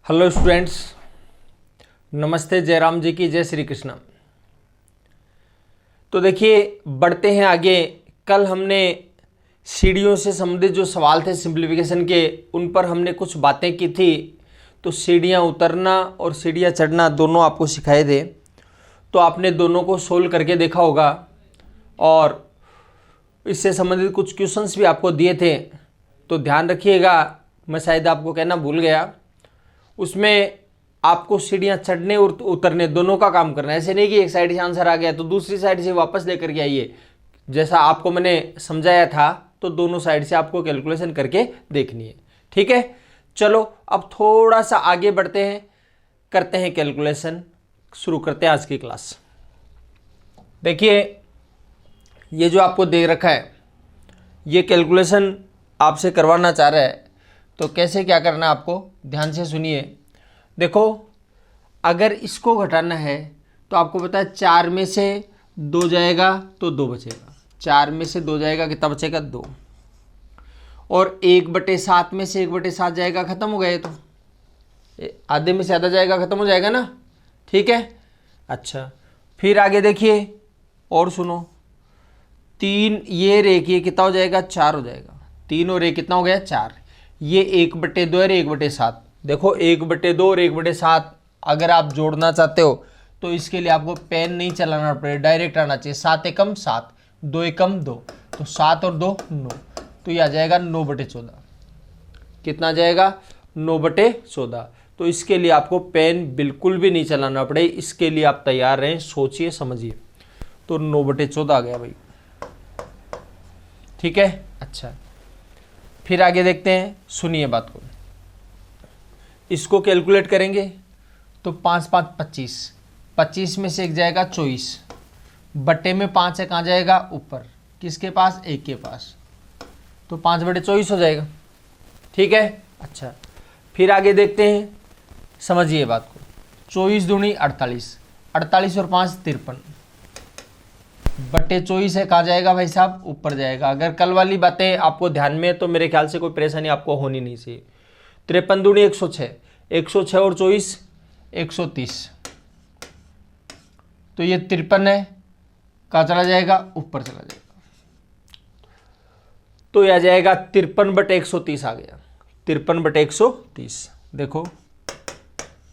Hello students, नमस्ते। जयराम जी की जय श्री कृष्ण। तो देखिए, बढ़ते हैं आगे। कल हमने सीढ़ियों से संबंधित जो सवाल थे सिंप्लीफिकेशन के, उन पर हमने कुछ बातें की थी। तो सीढ़ियाँ उतरना और सीढ़ियाँ चढ़ना दोनों आपको सिखाए थे। तो आपने दोनों को सोल्व करके देखा होगा और इससे संबंधित कुछ क्वेश्चंस भी आपको दिए थे। तो ध्यान रखिएगा, मैं शायद आपको कहना भूल गया, उसमें आपको सीढ़ियाँ चढ़ने और उतरने दोनों का काम करना है। ऐसे नहीं कि एक साइड से आंसर आ गया तो दूसरी साइड से वापस लेकर के आइए। जैसा आपको मैंने समझाया था, तो दोनों साइड से आपको कैलकुलेशन करके देखनी है। ठीक है, चलो अब थोड़ा सा आगे बढ़ते हैं, करते हैं कैलकुलेशन, शुरू करते हैं आज की क्लास। देखिए, ये जो आपको दे रखा है, ये कैलकुलेशन आपसे करवाना चाह रहा है। तो कैसे क्या करना है आपको ध्यान से सुनिए। देखो, अगर इसको घटाना है तो आपको पता है 4 में से 2 जाएगा तो 2 बचेगा। 4 में से 2 जाएगा, कितना बचेगा? 2। और 1/7 में से 1/7 जाएगा, खत्म हो गया। ये तो आधे में से आधा जाएगा, खत्म हो जाएगा ना। ठीक है, अच्छा फिर आगे देखिए और सुनो। 3 ये रेखिए कितना हो जाएगा? 4 हो जाएगा। 3 और 1 कितना हो गया? 4। ये 1/2 और 1/7। देखो, 1/2 और 1/7 अगर आप जोड़ना चाहते हो तो इसके लिए आपको पेन नहीं चलाना पड़ेगा, डायरेक्ट आना चाहिए। 7 एकम 7, 2 एकम 2, तो 7 और 2 9, तो ये आ जाएगा 9/14। कितना आ जाएगा? 9/14। तो इसके लिए आपको पेन बिल्कुल भी नहीं चलाना पड़े, इसके लिए आप तैयार रहें, सोचिए समझिए। तो 9/14 आ गया भाई। ठीक है, अच्छा फिर आगे देखते हैं, सुनिए बात को। इसको कैलकुलेट करेंगे तो 5 5 25, 25 में से 1 जाएगा 24, बट्टे में 5 है, कहाँ जाएगा? ऊपर। किसके पास? 1 के पास। तो 5/24 हो जाएगा। ठीक है, अच्छा फिर आगे देखते हैं, समझिए बात को। 24 दूनी 48, 48 और 5 53, बट्टे 24 है, कहाँ जाएगा भाई साहब? ऊपर जाएगा। अगर कल वाली बातें आपको ध्यान में है तो मेरे ख्याल से कोई परेशानी आपको होनी नहीं चाहिए। 53 दूनी 106, 106 और 24 130, तो ये 53 है, कहाँ चला जाएगा? ऊपर चला जाएगा। तो यह आ जाएगा 53/130 आ गया। 53/130, देखो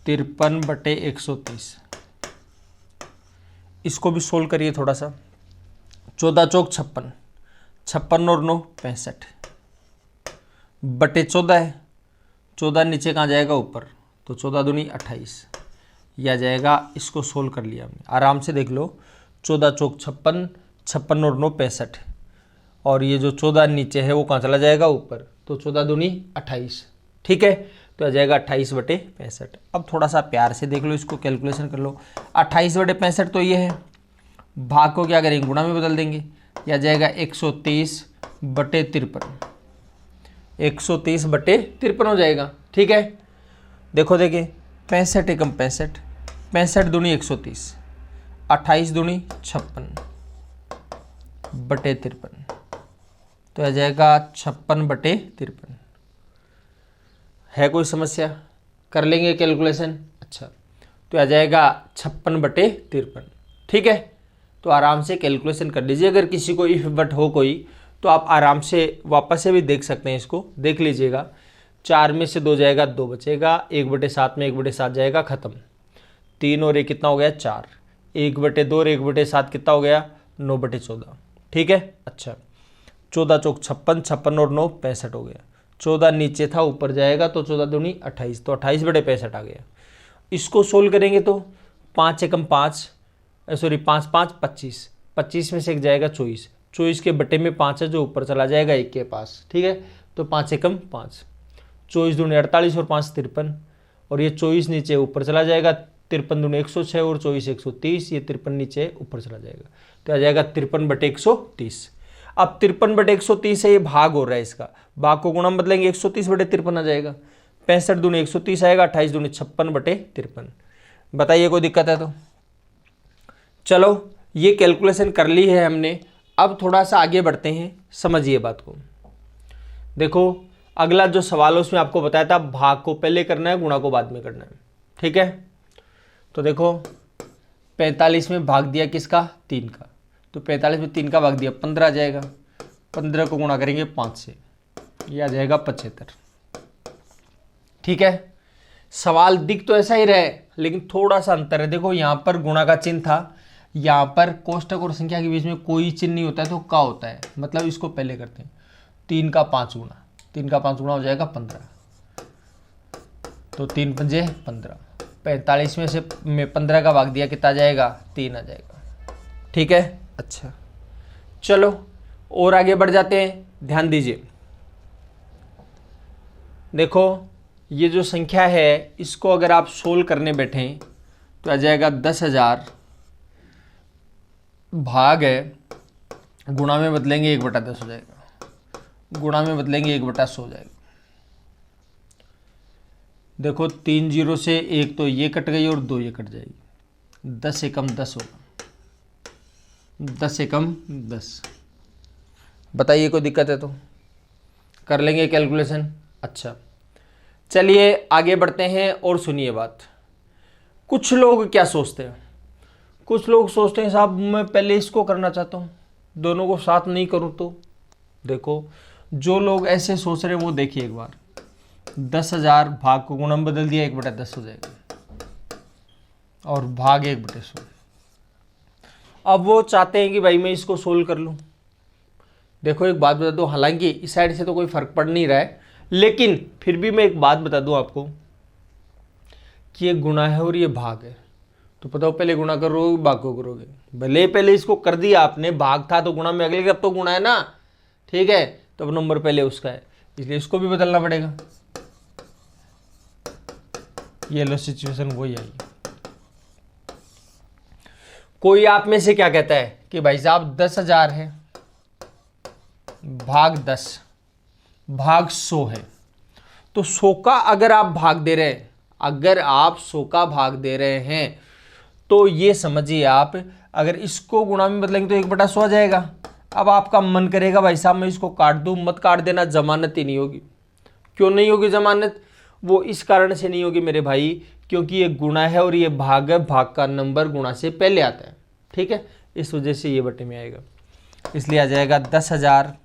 53/130। इसको भी सोल्व करिए थोड़ा सा। 14 चौक 56, 56 और 9 65, बटे 14 है, 14 नीचे कहाँ जाएगा? ऊपर। तो 14 दूनी 28, यह जाएगा। इसको सोल्व कर लिया हमने, आराम से देख लो। 14 चौक 56, 56 और 9 65, और ये जो 14 नीचे है वो कहाँ चला जाएगा? ऊपर। तो 14 दूनी 28। ठीक है, तो आ जाएगा 28/65। अब थोड़ा सा प्यार से देख लो, इसको कैलकुलेशन कर लो। 28/65 तो ये है, भाग को क्या करेंगे? गुणा में बदल देंगे। यह आ जाएगा 130/53, 130/53 हो जाएगा। ठीक है, देखो देखिए, 65 एकम 65, 65 दूनी 130, 28 दूनी 56/53, तो आ जाएगा 56/53। है कोई समस्या? कर लेंगे कैलकुलेशन। अच्छा, तो आ जाएगा 56/53। ठीक है, तो आराम से कैलकुलेशन कर लीजिए। अगर किसी को इफ बट हो कोई, तो आप आराम से वापस से भी देख सकते हैं। इसको देख लीजिएगा। 4 में से 2 जाएगा, 2 बचेगा। 1/7 में 1/7 जाएगा, खत्म। 3 और 1 कितना हो गया? 4। 1/2 और 1/7 कितना हो गया? 9/14। ठीक है, अच्छा 14 चौक 56, 56 और 9 65 हो गया। 14 नीचे था, ऊपर जाएगा, तो 14 दूनी 28, तो 28/65 आ गया। इसको सोल्व करेंगे तो 5 एकम 5, सॉरी 5 5 25, 25 में से 1 जाएगा 24, 24 के बटे में 5 है जो ऊपर चला जाएगा 1 के पास। ठीक है, तो 5 एकम 5, 24 दूनी 48 और 5 53, और ये 24 नीचे ऊपर चला जाएगा। 53 दूनी 106 और 24 130, ये 53 नीचे ऊपर चला जाएगा, तो आ जाएगा 53/130। अब 53/130 है, ये भाग हो रहा है, इसका भाग को गुणा में बदलेंगे, 130/53 आ जाएगा। 65 दूनी 130 आएगा, 28 दूनी 56/53। बताइए कोई दिक्कत है तो? चलो, ये कैलकुलेशन कर ली है हमने। अब थोड़ा सा आगे बढ़ते हैं, समझिए बात को। देखो, अगला जो सवाल है उसमें आपको बताया था भाग को पहले करना है, गुणा को बाद में करना है। ठीक है, तो देखो 45 में भाग दिया किसका, 3 का, तो 45 में 3 का भाग दिया 15 आ जाएगा। 15 को गुणा करेंगे 5 से, ये आ जाएगा 75। ठीक है, सवाल दिख तो ऐसा ही रहे लेकिन थोड़ा सा अंतर है। देखो यहाँ पर गुणा का चिन्ह था, यहाँ पर कोष्टक और संख्या के बीच में कोई चिन्ह नहीं होता है तो का होता है, मतलब इसको पहले करते हैं। 3 का 5 गुणा, 3 का 5 गुणा हो जाएगा 15, तो 3 पंजे 15। 45 में से 15 का भाग दिया कितना आ जाएगा, 3 आ जाएगा। ठीक है, अच्छा चलो और आगे बढ़ जाते हैं। ध्यान दीजिए, देखो ये जो संख्या है इसको अगर आप सोल्व करने बैठें तो आ जाएगा 10,000 भाग है, गुणा में बदलेंगे 1/10 हो जाएगा, गुणा में बदलेंगे 1/100 हो जाएगा। देखो 3 जीरो से 1 तो ये कट गई और 2 ये कट जाएगी, 10 एकम 10 होगा, 10 एकम 10। बताइए कोई दिक्कत है तो कर लेंगे कैलकुलेशन। अच्छा चलिए आगे बढ़ते हैं और सुनिए बात। कुछ लोग क्या सोचते हैं, कुछ लोग सोचते हैं साहब मैं पहले इसको करना चाहता हूँ, दोनों को साथ नहीं करूँ तो। देखो जो लोग ऐसे सोच रहे हैं वो देखिए एक बार, 10,000 भाग को गुणा में बदल दिया 1/10 हो जाएगा और भाग 1/100। अब वो चाहते हैं कि भाई मैं इसको सोल्व कर लूँ। देखो एक बात बता दूँ, हालांकि इस साइड से तो कोई फर्क पड़ नहीं रहा है लेकिन फिर भी मैं एक बात बता दूं आपको कि ये गुणा है और ये भाग है, तो बताओ पहले गुणा करोगे भाग को करोगे। भले पहले इसको कर दिया आपने, भाग था तो गुणा में अगले कब तो गुणा है ना, ठीक है, तो अब नंबर पहले उसका है इसलिए इसको भी बदलना पड़ेगा। ये लो सिचुएशन वही आई। कोई आप में से क्या कहता है कि भाई साहब 10,000 है भाग 10 भाग 100 है, तो 100 का अगर आप भाग दे रहे हैं, अगर आप 100 का भाग दे रहे हैं तो ये समझिए आप अगर इसको गुणा में बदलेंगे तो 1/100 आ जाएगा। अब आपका मन करेगा भाई साहब मैं इसको काट दूं, मत काट देना, जमानत ही नहीं होगी। क्यों नहीं होगी जमानत, वो इस कारण से नहीं होगी मेरे भाई क्योंकि ये गुणा है और ये भाग है, भाग का नंबर गुणा से पहले आता है। ठीक है, इस वजह से ये बटे में आएगा, इसलिए आ जाएगा 10,000,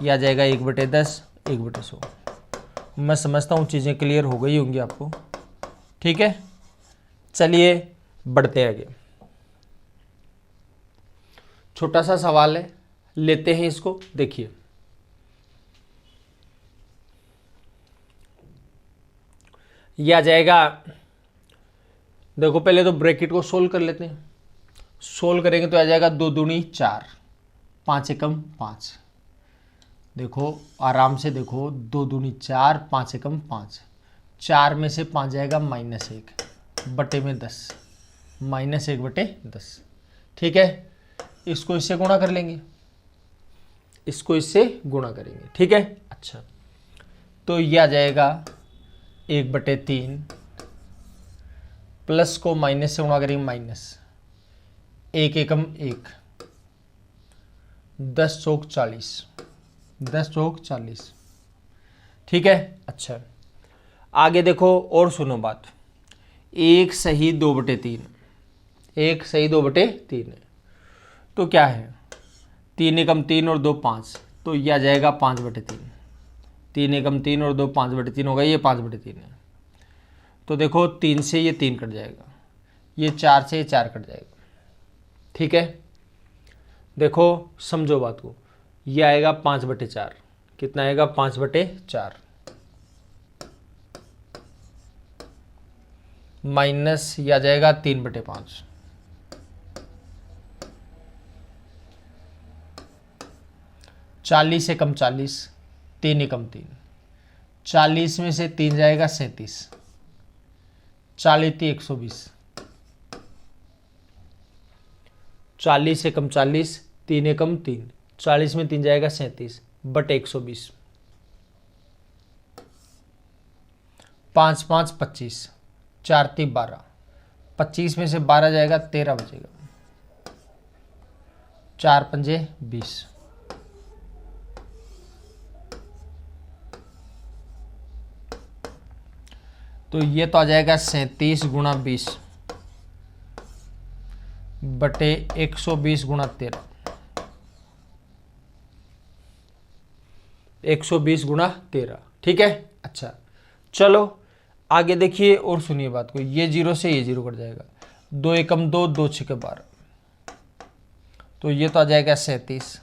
यह आ जाएगा 1/10 1/100। मैं समझता हूँ चीज़ें क्लियर हो गई होंगी आपको। ठीक है, चलिए बढ़ते हैं आगे। छोटा सा सवाल है, लेते हैं इसको, देखिए यह आ जाएगा। देखो पहले तो ब्रैकेट को सोल्व कर लेते हैं, सोल्व करेंगे तो आ जाएगा 2 दूनी 4, 5 एकम 5। देखो आराम से देखो, 2 दूनी 4, 5 एकम 5, 4 में से 5 जाएगा -1 बटे में 10, -1/10। ठीक है, इसको इससे गुणा कर लेंगे, इसको इससे गुणा करेंगे। ठीक है, अच्छा तो यह आ जाएगा 1/3 प्लस को माइनस से गुणा करेंगे माइनस, 1 एकम 1, 10 चौक 40, 10 चौक 40। ठीक है, अच्छा आगे देखो और सुनो बात। 1 सही 2/3, 1 सही 2/3 है तो क्या है, 3 एकम 3 और 2 5, तो यह आ जाएगा 5/3। 3 एकम 3 और 2 5/3 होगा, ये 5/3 है। तो देखो 3 से ये 3 कट जाएगा, ये 4 से ये 4 कट जाएगा। ठीक है, देखो समझो बात को, ये आएगा 5/4, कितना आएगा 5/4 माइनस ये आ जाएगा 3/5, 40 एकम 40, 3 एकम 3, 40 में से 3 जाएगा 37, 40 120, 40 एकम 40, 3 एकम 3, 40 में 3 जाएगा 37 बटे 120, 5 5 25, 4 3 12, 25 में से 12 जाएगा 13 बचेगा, 4 पंजे 20। तो ये तो आ जाएगा 37 गुणा 20 बटे 120 गुणा 13, 120 गुणा 13। ठीक है, अच्छा चलो आगे देखिए और सुनिए बात को। ये 0 से ये 0 कट जाएगा, 2 एकम 2, 2 छिके 12, तो ये तो आ जाएगा 37,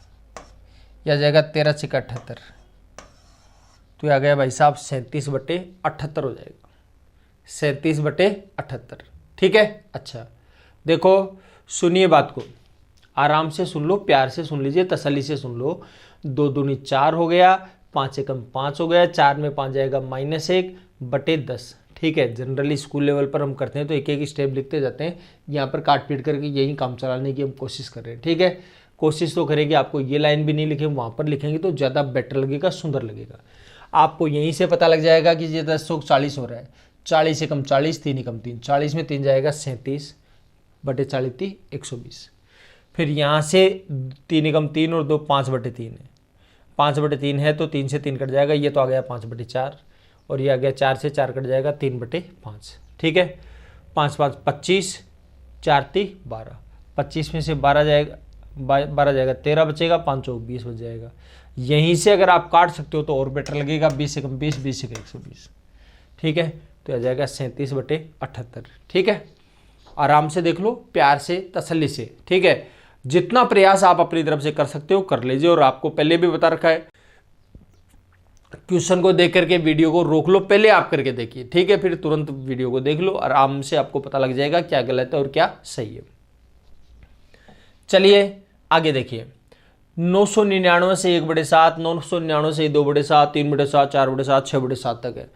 यह आ जाएगा 13 छिका 78, तो ये आ गया भाई साहब 37 बटे 78 हो जाएगा, 37 बटे 78। ठीक है, अच्छा देखो सुनिए बात को, आराम से सुन लो, प्यार से सुन लीजिए, तसल्ली से सुन लो। 2 दूनी 4 हो गया, 5 एकम 5 हो गया, 4 में 5 जाएगा -1 बटे 10। ठीक है, जनरली स्कूल लेवल पर हम करते हैं तो एक एक स्टेप लिखते जाते हैं, यहाँ पर काट पीट करके यही काम चलाने की हम कोशिश कर रहे हैं। ठीक है, कोशिश तो करेंगे आपको ये लाइन भी नहीं लिखे, वहाँ पर लिखेंगे तो ज़्यादा बेटर लगेगा, सुंदर लगेगा। आपको यहीं से पता लग जाएगा कि ये 10 40 हो रहा है, 40 एकम 40, 3 एकम 3, 40 में 3 जाएगा 37 बटे 40 थी 120। फिर यहाँ से 3 एकम 3 और 2 5 बटे 3 है, 5 बटे 3 है तो 3 से 3 कट जाएगा, ये तो आ गया 5 बटे 4 और ये आ गया 4 से 4 कट जाएगा 3 बटे 5। ठीक है, 5 5 25, 4 3 12, 25 में से 12 जाएगा, 12 जाएगा 13 बचेगा, 5 चौक 20 बच जाएगा। यहीं से अगर आप काट सकते हो तो और बेटर लगेगा, 20 एकम 20, 20 एकम 120। ठीक है, तो आ जाएगा 37 बटे 78। ठीक है, आराम से देख लो, प्यार से तसल्ली से। ठीक है, जितना प्रयास आप अपनी तरफ से कर सकते हो कर लीजिए, और आपको पहले भी बता रखा है, क्वेश्चन को देख करके वीडियो को रोक लो, पहले आप करके देखिए। ठीक है, फिर तुरंत वीडियो को देख लो, आराम से आपको पता लग जाएगा क्या गलत है और क्या सही है। चलिए आगे देखिए, 999 से 1/7, 999 से 2/7, 3/7, 4/7, 6/7 तक है।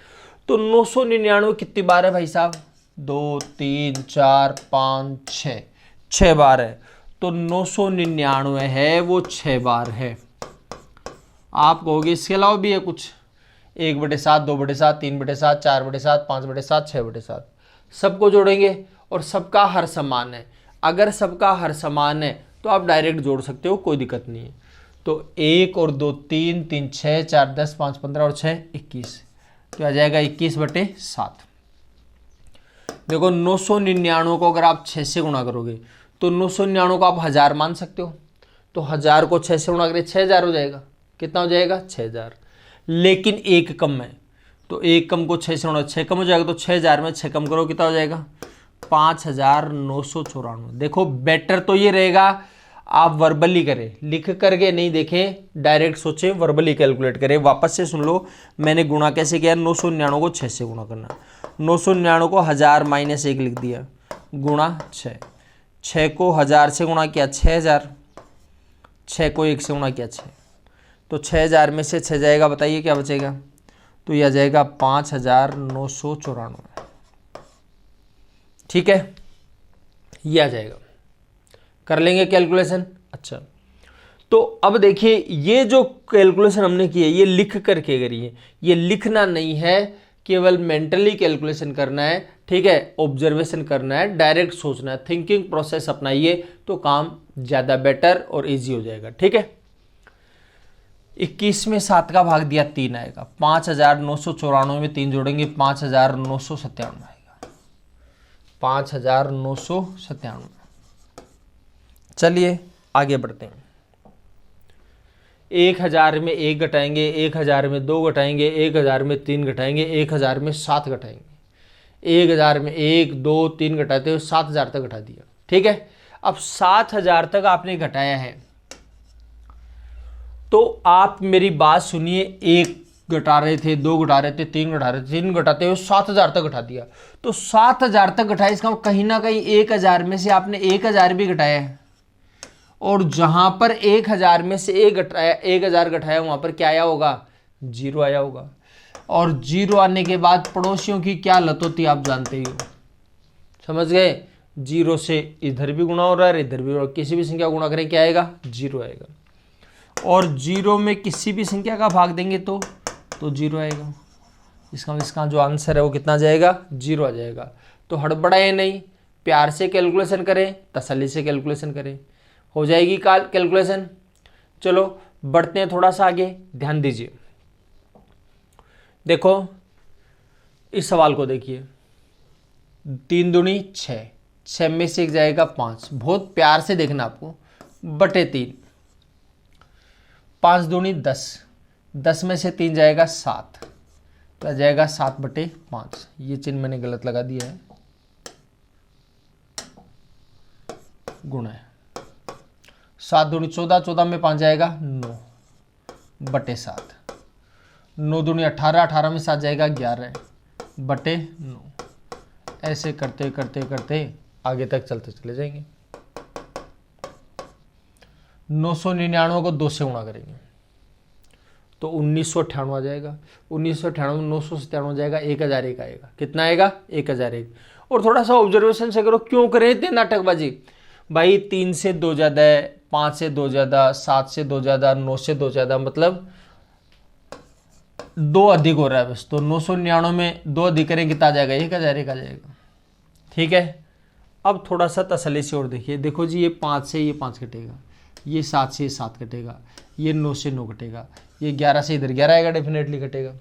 तो 999 कितनी बार है भाई साहब? 2 3 4 5 6, 6 बार है। तो 999 है वो 6 बार है। आप कहोगे इसके अलावा भी है कुछ? 1/7, 2/7, 3/7, 4/7, 5/7, 6/7, सबको जोड़ेंगे और सबका हर समान है। अगर सबका हर समान है तो आप डायरेक्ट जोड़ सकते हो, कोई दिक्कत नहीं है। तो 1 और 2 3, 3 6, 4 10, 5 15 और 6 21, तो आ जाएगा 21/7। देखो 999 को अगर आप 6 से गुणा करोगे तो 999 को आप 1000 मान सकते हो, तो 1000 को 6 से गुणा करें 6000 हो जाएगा। कितना हो जाएगा? 6000। लेकिन एक कम है, तो एक कम को 6 से गुणा 6 कम हो जाएगा, तो 6000 में 6 कम करो कितना हो जाएगा? 5994। देखो बेटर तो ये रहेगा आप वर्बली करें, लिख करके नहीं देखें, डायरेक्ट सोचें, वर्बली कैलकुलेट करें। वापस से सुन लो मैंने गुणा कैसे किया। 999 को 6 से गुणा करना, 999 को 1000 - 1 लिख दिया, गुणा 6, 6 को 1000 से गुणा किया 6000, 6 को 1 से गुणा किया 6, तो 6000 में से 6 जाएगा, बताइए क्या बचेगा? तो यह आ जाएगा 5994। ठीक है, ये आ जाएगा, कर लेंगे कैलकुलेशन। अच्छा, तो अब देखिए ये जो कैलकुलेशन हमने की है ये लिख करके करी है, ये लिखना नहीं है, केवल मेंटली कैलकुलेशन करना है। ठीक है, ऑब्जर्वेशन करना है, डायरेक्ट सोचना है, थिंकिंग प्रोसेस अपनाइए तो काम ज़्यादा बेटर और इजी हो जाएगा। ठीक है, 21 में 7 का भाग दिया 3 आएगा, 5994 में 3 जोड़ेंगे 5997 आएगा, 5997। चलिए आगे बढ़ते हैं। 1000 में 1 घटाएंगे, 1000 में 2 घटाएंगे, 1000 में 3 घटाएंगे, 1000 में 7 घटाएंगे, 1000 में 1 2 3 घटाते हुए 7000 तक घटा दिया। ठीक है, अब 7000 तक आपने घटाया है तो आप मेरी बात सुनिए, 1 घटा रहे थे, 2 घटा रहे थे, 3 घटा रहे थे, 3 घटाते हुए 7000 तक घटा दिया। तो 7000 तक घटाया, इसका कहीं ना कहीं 1000 में से आपने 1000 भी घटाया है, और जहां पर 1000 में से 1000 घटाया वहां पर क्या आया होगा? 0 आया होगा। और 0 आने के बाद पड़ोसियों की क्या लत होती आप जानते ही हो, समझ गए? 0 से इधर भी गुणा हो रहा है, इधर भी, और किसी भी संख्या गुणा करें क्या आएगा? 0 आएगा। और 0 में किसी भी संख्या का भाग देंगे तो 0 आएगा। इसका जो आंसर है वो कितना जाएगा? 0 आ जाएगा। तो हड़बड़ाएं नहीं, प्यार से कैलकुलेशन करें, तसल्ली से कैलकुलेशन करें, हो जाएगी कैलकुलेशन। चलो बढ़ते हैं थोड़ा सा आगे, ध्यान दीजिए। देखो इस सवाल को देखिए, 3 दूनी 6, 6 में से एक जाएगा 5, बहुत प्यार से देखना आपको, बटे 3, 5 दूनी 10, 10 में से 3 जाएगा 7, तो आ जाएगा 7 बटे 5। ये चिन्ह मैंने गलत लगा दिया है, गुणा है 7 दूनी 14, 14 में 5 जाएगा 9 बटे 7, 9 दूनी 18, 18 में 7 जाएगा 11 बटे 9। ऐसे करते करते करते आगे तक चलते चले जाएंगे। 999 को 2 से गुणा करेंगे तो 1998 आ जाएगा। 1998 में 997 हो जाएगा, 1001 आएगा। कितना आएगा? 1001। और थोड़ा सा ऑब्जर्वेशन से करो, क्यों करे इतने नाटकबाजी भाई? 3 से 2 ज़्यादा है, 5 से 2 ज़्यादा, 7 से 2 ज़्यादा, 9 से 2 ज़्यादा, मतलब 2 अधिक हो रहा है बस। तो 999 में 2 अधिक करें कितना आ जाएगा? 1001 आ जाएगा। ठीक है, अब थोड़ा सा तसल्ली से और देखिए। देखो जी, ये 5 से ये 5 कटेगा, ये 7 से ये 7 कटेगा, ये 9 से 9 कटेगा, ये 11 से इधर 11 आएगा, डेफिनेटली कटेगा।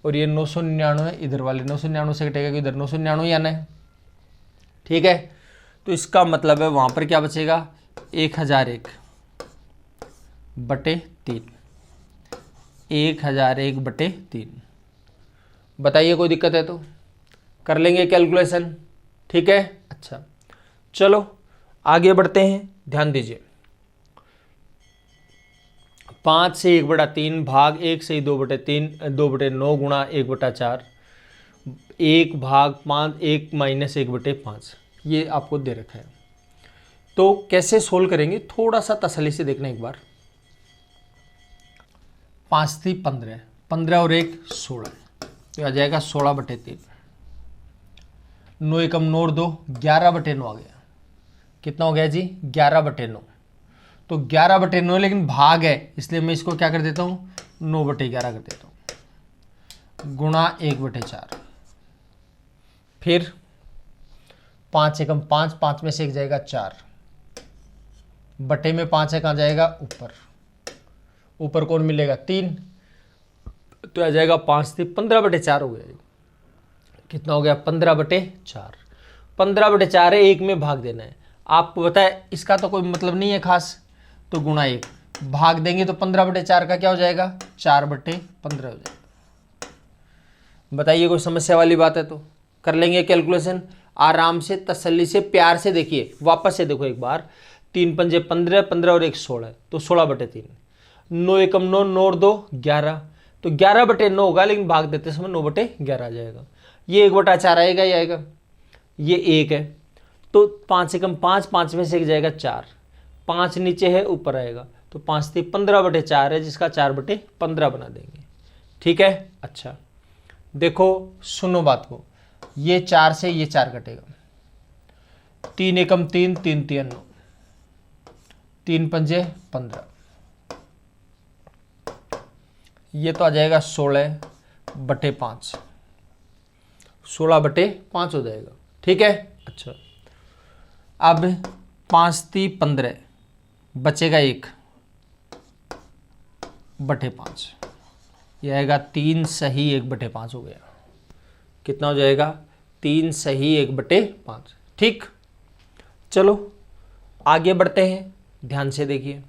और ये 999 इधर वाले 999 से कटेगा कि इधर 999 ही आना है। ठीक है, तो इसका मतलब है वहाँ पर क्या बचेगा? 1001 बटे 3, 1001 बटे 3। बताइए, कोई दिक्कत है तो कर लेंगे कैलकुलेशन। ठीक है, अच्छा चलो आगे बढ़ते हैं, ध्यान दीजिए। 5 से 1/3 भाग 1 से 2/3, 2/9 गुणा 1/4, 1 भाग 5, 1 माइनस 1/5, ये आपको दे रखा है। तो कैसे सोल्व करेंगे, थोड़ा सा तसल्ली से देखना एक बार। 5 थी 15, 15 और 1 16, तो आ जाएगा 16/3। 9 एकम 9 और 2 11/9 आ गया। कितना हो गया जी? 11/9। तो 11/9 लेकिन भाग है, इसलिए मैं इसको क्या कर देता हूँ? 9/11 कर देता हूँ, गुणा 1/4। फिर 5 एकम 5, 5 में से एक जाएगा 4, बटे में 5 है, कहाँ जाएगा? ऊपर। ऊपर कौन मिलेगा? 3, तो आ जाएगा 5 थी 15/4 हो गया। कितना हो गया? 15/4। 15/4 है, 1 में भाग देना है। आपको पता है इसका तो कोई मतलब नहीं है खास, तो गुणा 1 भाग देंगे तो 15/4 का क्या हो जाएगा? 4/15 हो जाएगा। बताइए, कोई समस्या वाली बात है तो कर लेंगे कैलकुलेशन आराम से, तसल्ली से, प्यार से। देखिए वापस से देखो एक बार, 3 पंजे 15, 15 और 1 16, तो 16/3। 9 एकम 9, 9 और 2 11, तो 11/9 होगा, लेकिन भाग देते समय 9/11 आ जाएगा। ये 1/4 आएगा, ये आएगा, ये 1 है, तो 5 एकम 5, 5 में से एक जाएगा 4, 5 नीचे है, ऊपर आएगा, तो 5 थी 15/4 है, जिसका 4/15 बना देंगे। ठीक है, अच्छा देखो सुनो बात को, ये 4 से ये 4 कटेगा, 3 एकम 3, 3 3 9, 3 पंजे 15, ये तो आ जाएगा 16/5, 16/5 हो जाएगा। ठीक है, अच्छा अब 5 थी 15, बचेगा 1/5, ये आएगा 3 सही 1/5 हो गया। कितना हो जाएगा? 3 सही 1/5। ठीक, चलो आगे बढ़ते हैं, ध्यान से देखिए।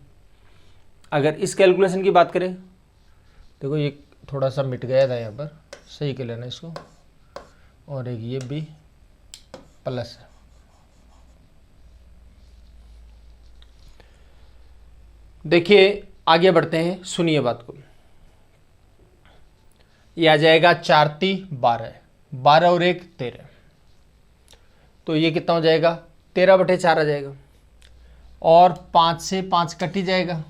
अगर इस कैलकुलेशन की बात करें, देखो ये थोड़ा सा मिट गया था यहाँ पर, सही कर लेना इसको, और एक ये भी प्लस है। देखिए आगे बढ़ते हैं, सुनिए बात को। ये आ जाएगा 4 ती 12, 12 और 1 13, तो ये कितना हो जाएगा? 13/4 आ जाएगा। और 5 से 5 कट ही जाएगा,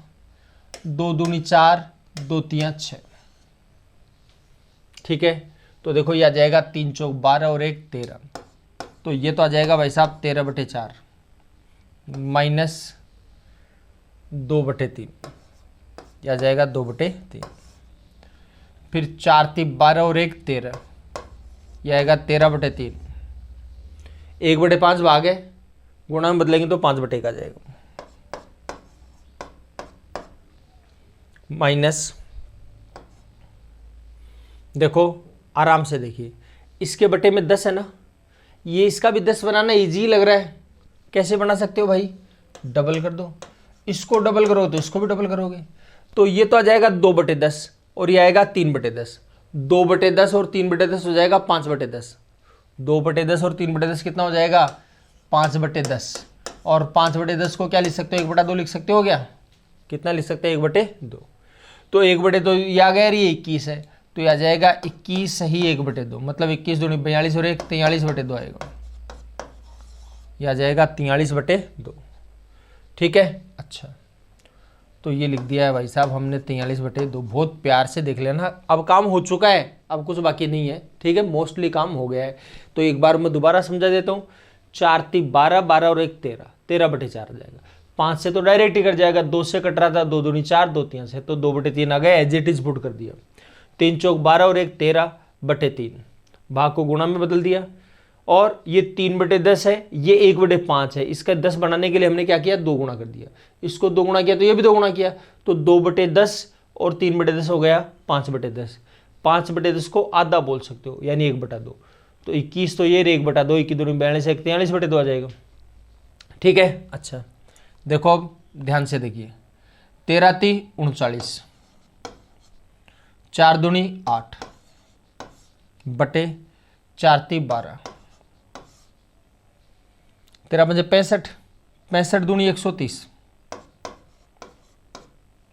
2 दूनी 4, 2 तियां 6। ठीक है, तो देखो ये आ जाएगा 3 चौक 12 और 1 13, तो ये तो आ जाएगा भाई साहब 13/4 माइनस 2/3, यह आ जाएगा 2/3। फिर 4 ती 12 और 1 13, यह आएगा 13/3, 1/5 भाग है, गुणा में बदलेंगे तो 5/1 आ जाएगा, माइनस, देखो आराम से देखिए, इसके बटे में 10 है ना, ये इसका भी 10 बनाना ईजी लग रहा है। कैसे बना सकते हो भाई, डबल कर दो, इसको डबल करोगे तो इसको भी डबल करोगे, तो ये तो आ जाएगा 2/10 और ये आएगा 3/10। 2/10 और 3/10 हो जाएगा 5/10। 2/10 और 3/10 कितना हो जाएगा, 5/10। और 5/10 को क्या लिख सकते हो, 1/2 लिख सकते हो क्या, कितना लिख सकते हैं, 1/2। तो 1/2 ये आ गया यार, ये 21 है, तो ये आ जाएगा 21 ही 1/2, मतलब 21 दूनी 42 और 1 43/2 आएगा, ये आ जाएगा 43/2। ठीक है, अच्छा तो ये लिख दिया है भाई साहब हमने 43/2। बहुत प्यार से देख लेना, अब काम हो चुका है, अब कुछ बाकी नहीं है। ठीक है, मोस्टली काम हो गया है। तो एक बार मैं दोबारा समझा देता हूँ। 4 3 12, 12 और 1 13, 13/4 आ जाएगा। 5 से तो डायरेक्ट ही कट जाएगा, 2 से कट रहा था, 2 दूनी 4, 2 3 से, तो 2/3 आ गया, एज इट इज पुट कर दिया। 3 चौक 12 और 1 13/3, भाग को गुणा में बदल दिया। और ये 3/10 है, ये 1/5 है, इसका 10 बनाने के लिए हमने क्या किया, 2 गुणा कर दिया, इसको 2 गुणा किया तो ये भी 2 गुणा किया, तो 2/10 और 3/10 हो गया 5/10। 5/10 को आधा बोल सकते हो, यानी 1/2। तो 21 तो ये 1/2, 21 दूनी 42, 1 43/2 आ जाएगा। ठीक है, अच्छा देखो अब ध्यान से देखिए, 13 3 39, 4 दूनी 8 बटे 4 3 12, 13 5 65, 65 दूनी 130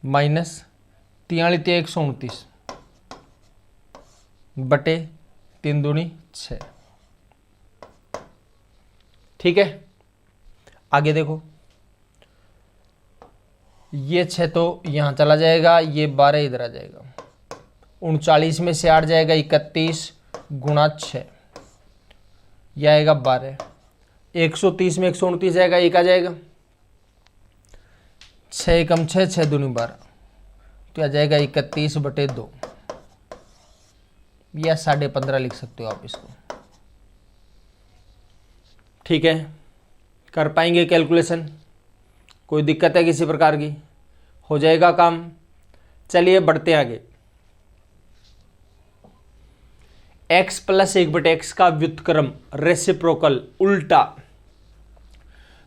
माइनस 43 129 बटे 3 दूनी 6। ठीक है, आगे देखो, ये 6 तो यहां चला जाएगा, ये 12 इधर आ जाएगा, 39 में से 8 जाएगा 31 गुणा 6, यह आएगा 12। 130 में 129 जाएगा, 1 आ जाएगा, 6 कम 6, 6 दूनी 12, तो आ जाएगा 31/2, या 15.5 लिख सकते हो आप इसको। ठीक है, कर पाएंगे कैलकुलेशन, कोई दिक्कत है किसी प्रकार की, हो जाएगा काम। चलिए बढ़ते आगे। x + 1/x का व्युत्क्रम रेसिप्रोकल उल्टा,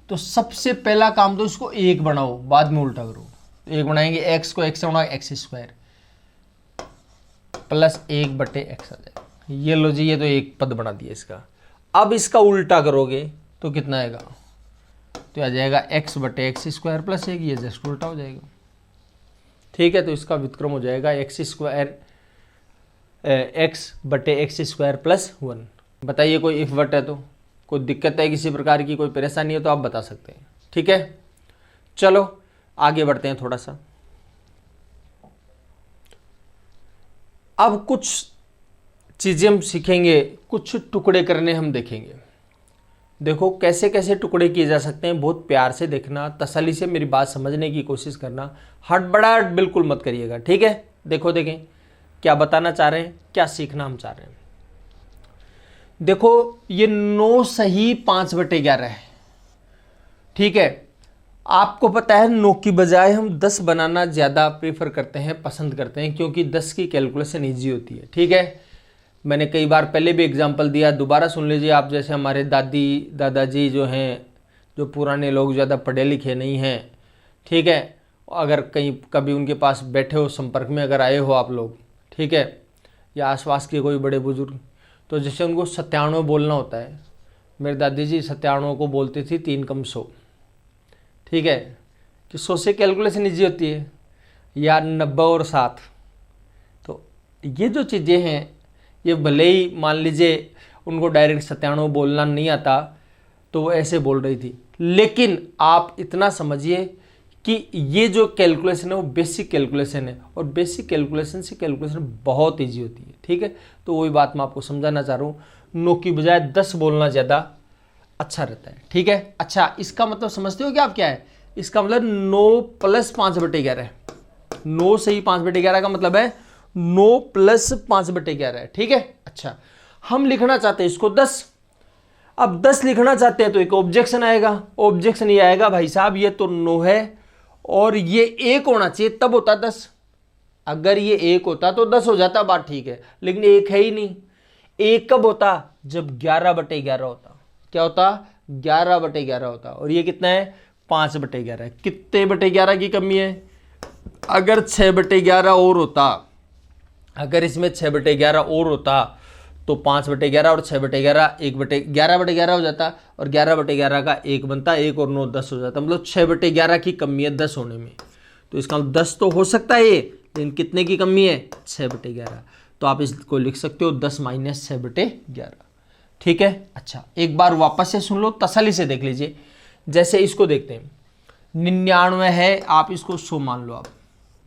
तो सबसे पहला काम तो इसको 1 बनाओ, बाद में उल्टा करो। तो 1 बनाएंगे, x को x से बनाओ, x² + 1/x आ जाएगा। ये लो जी, ये तो एक पद बना दिया इसका। अब इसका उल्टा करोगे तो कितना आएगा, तो आ जाएगा x/x² + 1, ये जस्ट उल्टा हो जाएगा। ठीक है, तो इसका व्युत्क्रम हो जाएगा x² x/x² + 1। बताइए कोई इफ वट है तो, कोई दिक्कत है किसी प्रकार की, कोई परेशानी है तो आप बता सकते हैं। ठीक है, चलो आगे बढ़ते हैं थोड़ा सा। अब कुछ चीज़ें हम सीखेंगे, कुछ टुकड़े करने हम देखेंगे। देखो कैसे कैसे टुकड़े किए जा सकते हैं, बहुत प्यार से देखना, तसल्ली से मेरी बात समझने की कोशिश करना, हड़बड़ाहट बिल्कुल मत करिएगा। ठीक है, देखो देखें क्या बताना चाह रहे हैं, क्या सीखना हम चाह रहे हैं। देखो ये 9 सही 5/11 है। ठीक है, आपको पता है 9 की बजाय हम 10 बनाना ज़्यादा प्रेफर करते हैं, पसंद करते हैं, क्योंकि 10 की कैलकुलेशन ईजी होती है। ठीक है, मैंने कई बार पहले भी एग्जांपल दिया, दोबारा सुन लीजिए आप। जैसे हमारे दादी दादाजी जो हैं, जो पुराने लोग, ज़्यादा पढ़े लिखे नहीं हैं, ठीक है, अगर कहीं कभी उनके पास बैठे हो, संपर्क में अगर आए हो आप लोग, ठीक है, या आसपास के कोई बड़े बुजुर्ग, तो जैसे उनको 97 बोलना होता है, मेरे दादी जी 97 को बोलती थी 3 कम 100। ठीक है, कि 100 से कैलकुलेशन ईजी होती है, या 90 और 7। तो ये जो चीज़ें हैं, ये भले ही मान लीजिए उनको डायरेक्ट 97 बोलना नहीं आता, तो वो ऐसे बोल रही थी, लेकिन आप इतना समझिए कि ये जो कैलकुलेशन है वो बेसिक कैलकुलेशन है, और बेसिक कैलकुलेशन से कैलकुलेशन बहुत इजी होती है। ठीक है, तो वही बात मैं आपको समझाना चाह रहा हूँ, 9 की बजाय 10 बोलना ज़्यादा अच्छा रहता है। ठीक है, अच्छा इसका मतलब समझते हो कि आप क्या है, इसका मतलब 9 + 5/11 है। 9 सही 5/11 का मतलब है 9 + 5/11 है। ठीक है, अच्छा हम लिखना चाहते हैं इसको 10। अब 10 लिखना चाहते हैं तो एक ऑब्जेक्शन आएगा, ऑब्जेक्शन ये आएगा, भाई साहब ये तो 9 है और ये 1 होना चाहिए, तब होता 10। अगर ये 1 होता तो 10 हो जाता, बात ठीक है, लेकिन 1 है ही नहीं। एक कब होता, जब 11/11 होता। क्या होता, 11/11 होता। और ये कितना है, 5/11। कितने बटे 11 की कमी है, अगर 6/11 और होता, अगर इसमें 6/11 और होता तो 5/11 और 6/11 11/11 हो जाता, और 11/11 का 1 बनता, 1 और 9 10 हो जाता। मतलब 6/11 की कमी है 10 होने में। तो इसका मतलब 10 तो हो सकता है ये, लेकिन कितने की कमी है, 6/11। तो आप इसको लिख सकते हो 10 - 6/11। ठीक है। अच्छा, एक बार वापस से सुन लो, तसल्ली से देख लीजिए। जैसे इसको देखते हैं, 99 है, आप इसको 100 मान लो। आप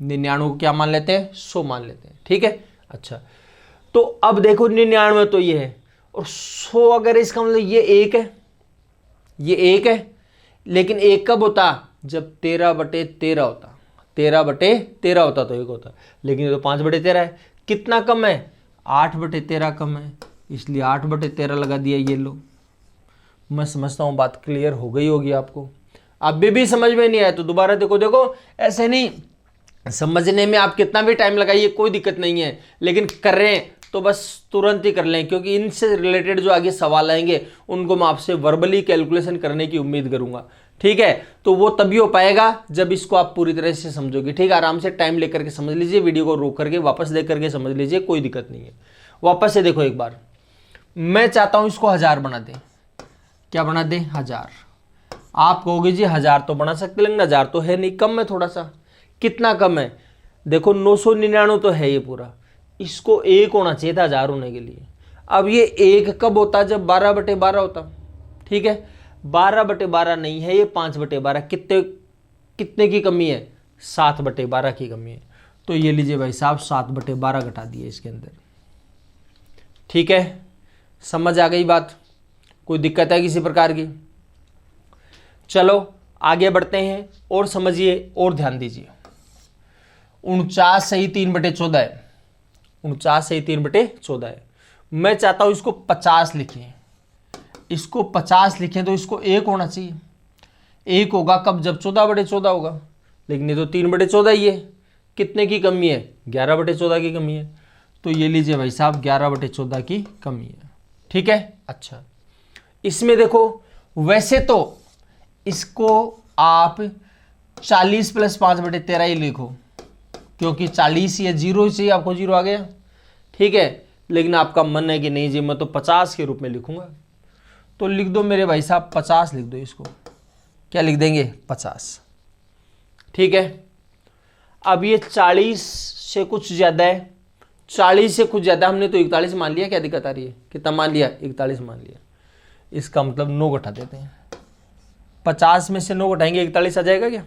99 को क्या मान लेते हैं, 100 मान लेते हैं। ठीक है। अच्छा, तो अब देखो 99 तो ये है, और 100 अगर इसका मतलब ये 1 है, ये 1 है। लेकिन 1 कब होता, जब 13/13 होता। 13/13 होता तो 1 होता, लेकिन ये तो 5/13 है। कितना कम है, 8/13 कम है, इसलिए 8/13 लगा दिया। ये लो, मैं समझता हूँ बात क्लियर हो गई होगी आपको। अभी भी समझ में नहीं आया तो दोबारा देखो। ऐसे नहीं, समझने में आप कितना भी टाइम लगाइए कोई दिक्कत नहीं है, लेकिन कर रहे हैं तो बस तुरंत ही कर लें, क्योंकि इनसे रिलेटेड जो आगे सवाल आएंगे उनको मैं आपसे वर्बली कैलकुलेशन करने की उम्मीद करूंगा। ठीक है, तो वो तभी हो पाएगा जब इसको आप पूरी तरह से समझोगे। ठीक है, आराम से टाइम लेकर के समझ लीजिए, वीडियो को रोक करके वापस देख करके समझ लीजिए, कोई दिक्कत नहीं है। वापस से देखो एक बार, मैं चाहता हूं इसको 1000 बना दें। क्या बना दें, 1000। आप कहोगे जी 1000 तो बना सकते, लेकिन 1000 तो है नहीं, कम है थोड़ा सा। कितना कम है, देखो 999 तो है ये पूरा, इसको 1 होना चाहिए था 1000 होने के लिए। अब ये 1 कब होता, जब 12/12 होता। ठीक है, 12/12 नहीं है, ये 5/12। कितने की कमी है, 7/12 की कमी है। तो ये लीजिए भाई साहब, 7/12 घटा दिए इसके अंदर। ठीक है, समझ आ गई बात, कोई दिक्कत है किसी प्रकार की। चलो आगे बढ़ते हैं और समझिए और ध्यान दीजिए। 49 सही 3/14 है, 49 सही 3/14 है। मैं चाहता हूं इसको 50 लिखें, इसको 50 लिखें तो इसको 1 होना चाहिए। 1 होगा कब, जब 14/14 होगा, लेकिन ये तो 3/14 ही है। कितने की कमी है, 11/14 की कमी है। तो ये लीजिए भाई साहब, 11/14 की कमी है। ठीक है। अच्छा, इसमें देखो, वैसे तो इसको आप 40 + 5/13 ही लिखो, क्योंकि 40 या 0 ही चाहिए आपको, 0 आ गया। ठीक है, लेकिन आपका मन है कि नहीं जी मैं तो 50 के रूप में लिखूंगा, तो लिख दो मेरे भाई साहब 50 लिख दो इसको। क्या लिख देंगे, 50। ठीक है, अब ये 40 से कुछ ज़्यादा है, 40 से कुछ ज़्यादा, हमने तो 41 मान लिया। क्या दिक्कत आ रही है, कितना मान लिया, 41 मान लिया। इसका मतलब 9 घटा देते हैं। 50 में से 9 घटाएंगे 41 आ जाएगा क्या,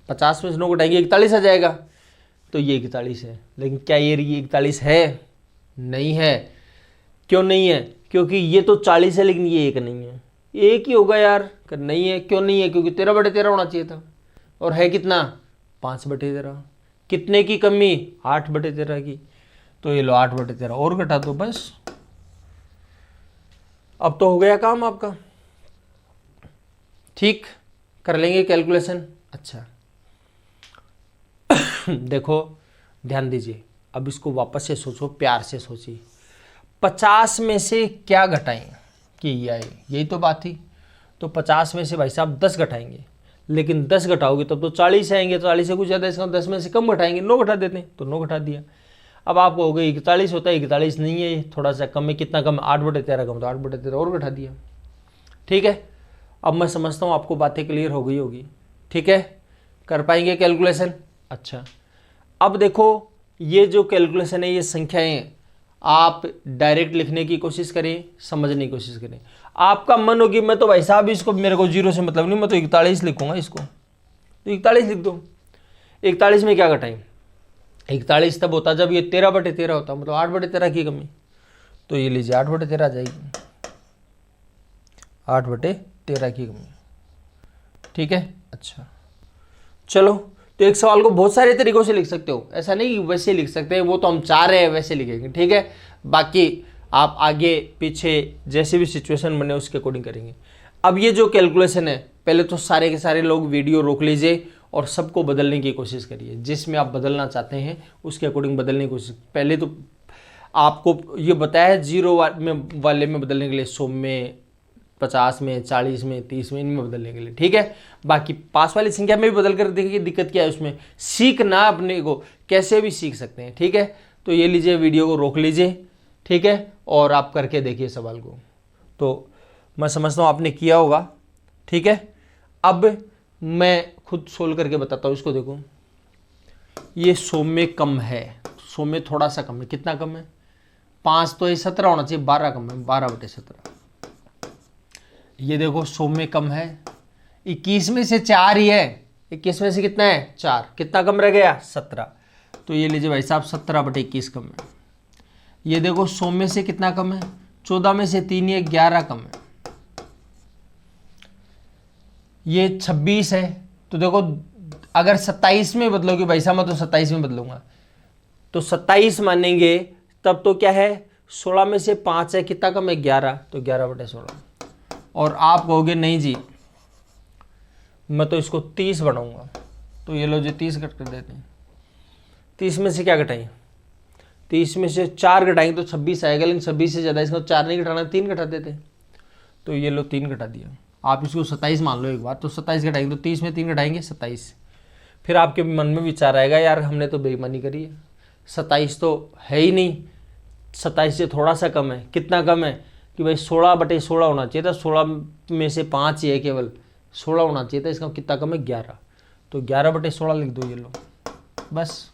50 में से 9 घटाएंगे 41 आ जाएगा। तो ये 41 है, लेकिन क्या ये 41 है, नहीं है। क्यों नहीं है, क्योंकि ये तो 40 है लेकिन ये 1 नहीं है। 1 ही होगा यार, नहीं है। क्यों नहीं है, क्योंकि 13/13 होना चाहिए था, और है कितना, 5/13। कितने की कमी, 8/13 की। तो ये लो 8/13 और घटा दो, बस अब तो हो गया काम आपका। ठीक, कर लेंगे कैलकुलेशन। अच्छा देखो ध्यान दीजिए, अब इसको वापस से सोचो, प्यार से सोचिए। 50 में से क्या घटाएं कि ये आए, यही तो बात थी। तो 50 में से भाई साहब 10 घटाएंगे, लेकिन 10 घटाओगे तब तो 40 आएंगे, तो 40 से कुछ ज़्यादा, इसका 10 में से कम घटाएंगे, 9 घटा देते हैं, तो 9 घटा दिया। अब आप कहोगे 41 होता है, 41 नहीं है, ये थोड़ा सा कम है। कितना कम, 8/13 कम, तो 8/13 और घटा दिया। ठीक है, अब मैं समझता हूँ आपको बातें क्लियर हो गई होगी। ठीक है, कर पाएंगे कैलकुलेशन। अच्छा, अब देखो ये जो कैलकुलेशन है, ये संख्याएं आप डायरेक्ट लिखने की कोशिश करें, समझने की कोशिश करें। आपका मन होगी मैं तो भाई साहब इसको, मेरे को 0 से मतलब नहीं, मैं तो 41 लिखूंगा इसको, तो 41 लिख दो। 41 में क्या घटाएं, 41 तब होता जब ये 13/13 होता, मतलब 8/13 की कमी। तो ये लीजिए 8/13 आ जाएगी, 8/13 की कमी। ठीक है। अच्छा चलो, तो एक सवाल को बहुत सारे तरीकों से लिख सकते हो, ऐसा नहीं वैसे लिख सकते हैं, वो तो हम चाह रहे हैं वैसे लिखेंगे। ठीक है, बाकी आप आगे पीछे जैसे भी सिचुएशन बने उसके अकॉर्डिंग करेंगे। अब ये जो कैलकुलेशन है, पहले तो सारे के सारे लोग वीडियो रोक लीजिए और सबको बदलने की कोशिश करिए, जिसमें आप बदलना चाहते हैं उसके अकॉर्डिंग बदलने की कोशिश। पहले तो आपको ये बताया है जीरो वाले में बदलने के लिए, 100 में, 50 में, 40 में, 30 में, इनमें बदलने के लिए, ठीक है। बाकी पास वाली संख्या में भी बदल कर देखिए दिक्कत क्या है उसमें, सीखना अपने को कैसे भी सीख सकते हैं, ठीक है। तो ये लीजिए, वीडियो को रोक लीजिए, ठीक है, और आप करके देखिए सवाल को। तो मैं समझता हूँ आपने किया होगा, ठीक है। अब मैं खुद सोल्व करके बताता हूँ इसको। देखो ये 100 में कम है, 100 में थोड़ा सा कम है, कितना कम है, 5 तो ये 17 होना चाहिए, 12 कम है, 12/17। ये देखो 100 में कम है, 21 में से 4 ही है, 21 में से कितना है 4, कितना कम रह गया 17। तो ये लीजिए भाई साहब 17/21 कम है। ये देखो 100 में से कितना कम है, 14 में से 3 ये 11 कम है। ये 26 है, तो देखो अगर 27 में बदलोगे भाई साहब, मैं तो 27 में बदलूंगा, तो 27 मानेंगे तब तो क्या है, 16 में से 5 है, कितना कम है 11, तो 11/16। और आप कहोगे नहीं जी मैं तो इसको 30 बनाऊंगा, तो ये लो जी 30 कट कर देते हैं। 30 में से क्या घटाएं, 30 में से 4 घटाएंगे तो 26 आएगा, लेकिन 26 से ज़्यादा इसको 4 नहीं घटाना, 3 घटा देते, तो ये लो 3 घटा दिया। आप इसको 27 मान लो एक बार, तो 27 घटाएंगे तो 30 में 3 घटाएंगे 27। फिर आपके मन में विचार आएगा यार हमने तो बेईमानी करी है, 27 तो है ही नहीं, 27 से थोड़ा सा कम है, कितना कम है कि भाई 16/16 होना चाहिए था, 16 में से 5 ही है केवल, 16 होना चाहिए था, इसका कितना कम है 11, तो 11/16 लिख दो, ये लो बस।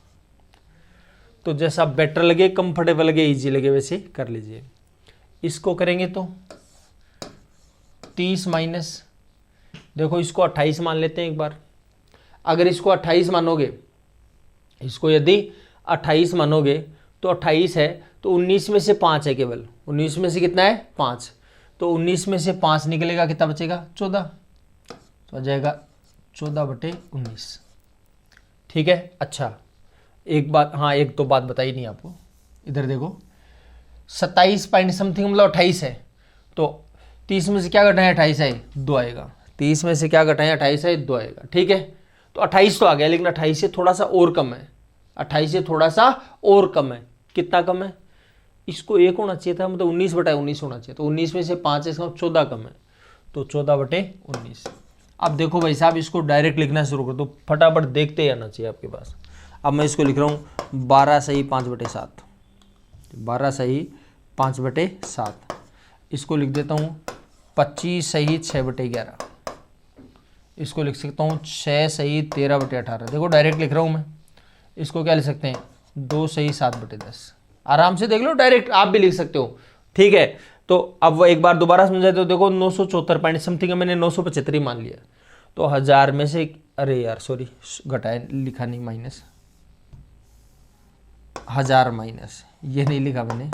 तो जैसा बेटर लगे, कंफर्टेबल लगे, इजी लगे वैसे कर लीजिए। इसको करेंगे तो 30 माइनस, देखो इसको 28 मान लेते हैं एक बार। अगर इसको 28 मानोगे, इसको यदि 28 मानोगे तो 28 है, तो 19 में से 5 है केवल, 19 में से कितना है 5, तो 19 में से 5 निकलेगा, कितना बचेगा 14, तो आ जाएगा 14/19, ठीक है। अच्छा एक बात, हाँ एक तो बात बताई नहीं आपको, इधर देखो 27 पॉइंट समथिंग मतलब 28 है, तो 30 में से क्या घटाएं 28 है 2 आएगा, 30 में से क्या घटाएं 28 है 2 आएगा, ठीक है। तो 28 तो आ गया, लेकिन 28 से थोड़ा सा और कम है, 28 से थोड़ा सा और कम है, कितना कम है, इसको 1 होना चाहिए था, मतलब 19/19 होना चाहिए, तो 19 में से 5 है, इसका 14 कम है, तो 14/19। अब देखो भाई साहब इसको डायरेक्ट लिखना शुरू कर दो, फटाफट देखते आना चाहिए आपके पास। अब मैं इसको लिख रहा हूँ 12 सही 5/7, 12 सही 5/7। इसको लिख देता हूँ 25 सही 6/11। इसको लिख सकता हूँ 6 सही 13/18। देखो डायरेक्ट लिख रहा हूँ मैं। इसको क्या लिख सकते हैं 2 सही 7/10। आराम से देख लो, डायरेक्ट आप भी लिख सकते हो, ठीक है। तो अब वो एक बार दोबारा समझाए तो देखो 974 पॉइंट समथिंग है, मैंने 975 मान लिया, तो 1000 में से, अरे यार सॉरी घटाए लिखा नहीं, माइनस 1000 माइनस, ये नहीं लिखा मैंने,